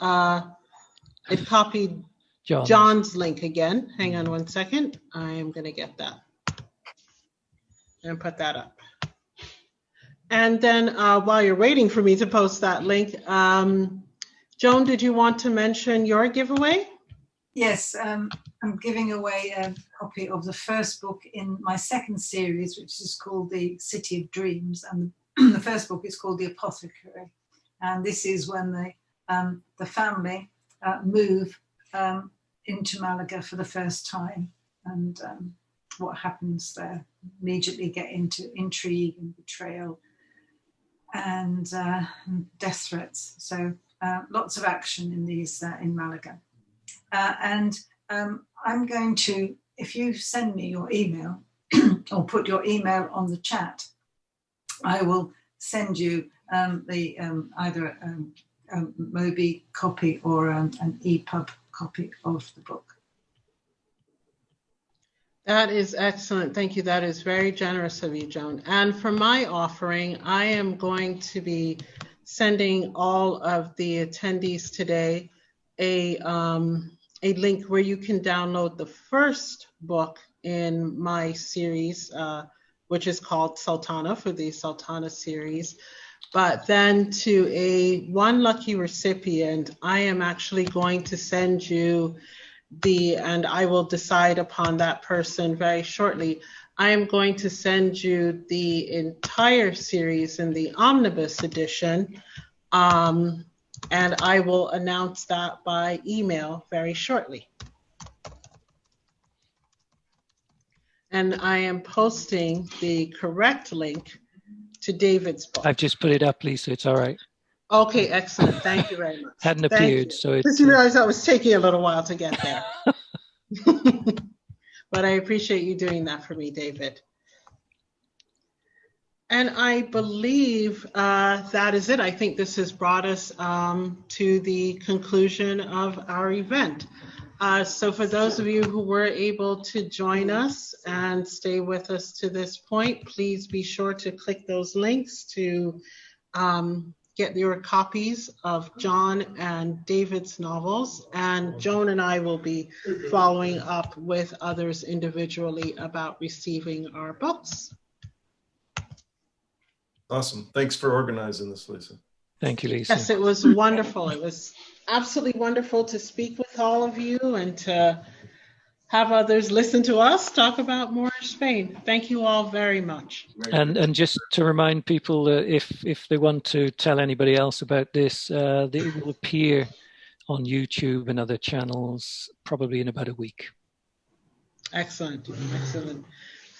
It copied John's link again. Hang on one second. I am going to get that. and put that up. And then while you're waiting for me to post that link, Joan, did you want to mention your giveaway? Yes, I'm giving away a copy of the first book in my second series, which is called The City of Dreams. And the first book is called The Apothecary. And this is when the family move into Malaga for the first time, and what happens there. Immediately get into intrigue and betrayal and death threats. So lots of action in these in Malaga. And I'm going to, if you send me your email or put your email on the chat, I will send you either a Mobi copy or an EPUB copy of the book. That is excellent. Thank you. That is very generous of you, Joan. And for my offering, I am going to be sending all of the attendees today a link where you can download the first book in my series, which is called Sultana, for the Sultana series. But then to one lucky recipient, I am actually going to send you and I will decide upon that person very shortly. I am going to send you the entire series in the omnibus edition, and I will announce that by email very shortly. And I am posting the correct link to David's book. I've just put it up, Lisa. It's all right. Okay, excellent. Thank you very much. Hadn't appeared, so it's. Just realized that was taking a little while to get there. But I appreciate you doing that for me, David. And I believe that is it. I think this has brought us to the conclusion of our event. So for those of you who were able to join us and stay with us to this point, please be sure to click those links to get your copies of John and David's novels. And Joan and I will be following up with others individually about receiving our books. Awesome. Thanks for organizing this, Lisa. Thank you, Lisa. Yes, it was wonderful. It was absolutely wonderful to speak with all of you and to have others listen to us talk about Moorish Spain. Thank you all very much. And just to remind people, if they want to tell anybody else about this, it will appear on YouTube and other channels probably in about a week. Excellent, excellent.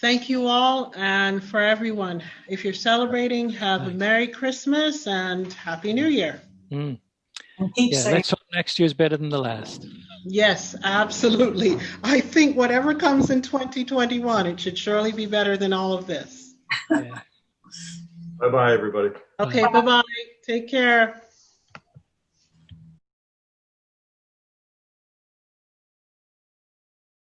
Thank you all, and for everyone, if you're celebrating, have a Merry Christmas and Happy New Year. Mm. Yeah, let's hope next year's better than the last. Yes, absolutely. I think whatever comes in 2021, it should surely be better than all of this. Yeah. Bye-bye, everybody. Okay, bye-bye. Take care.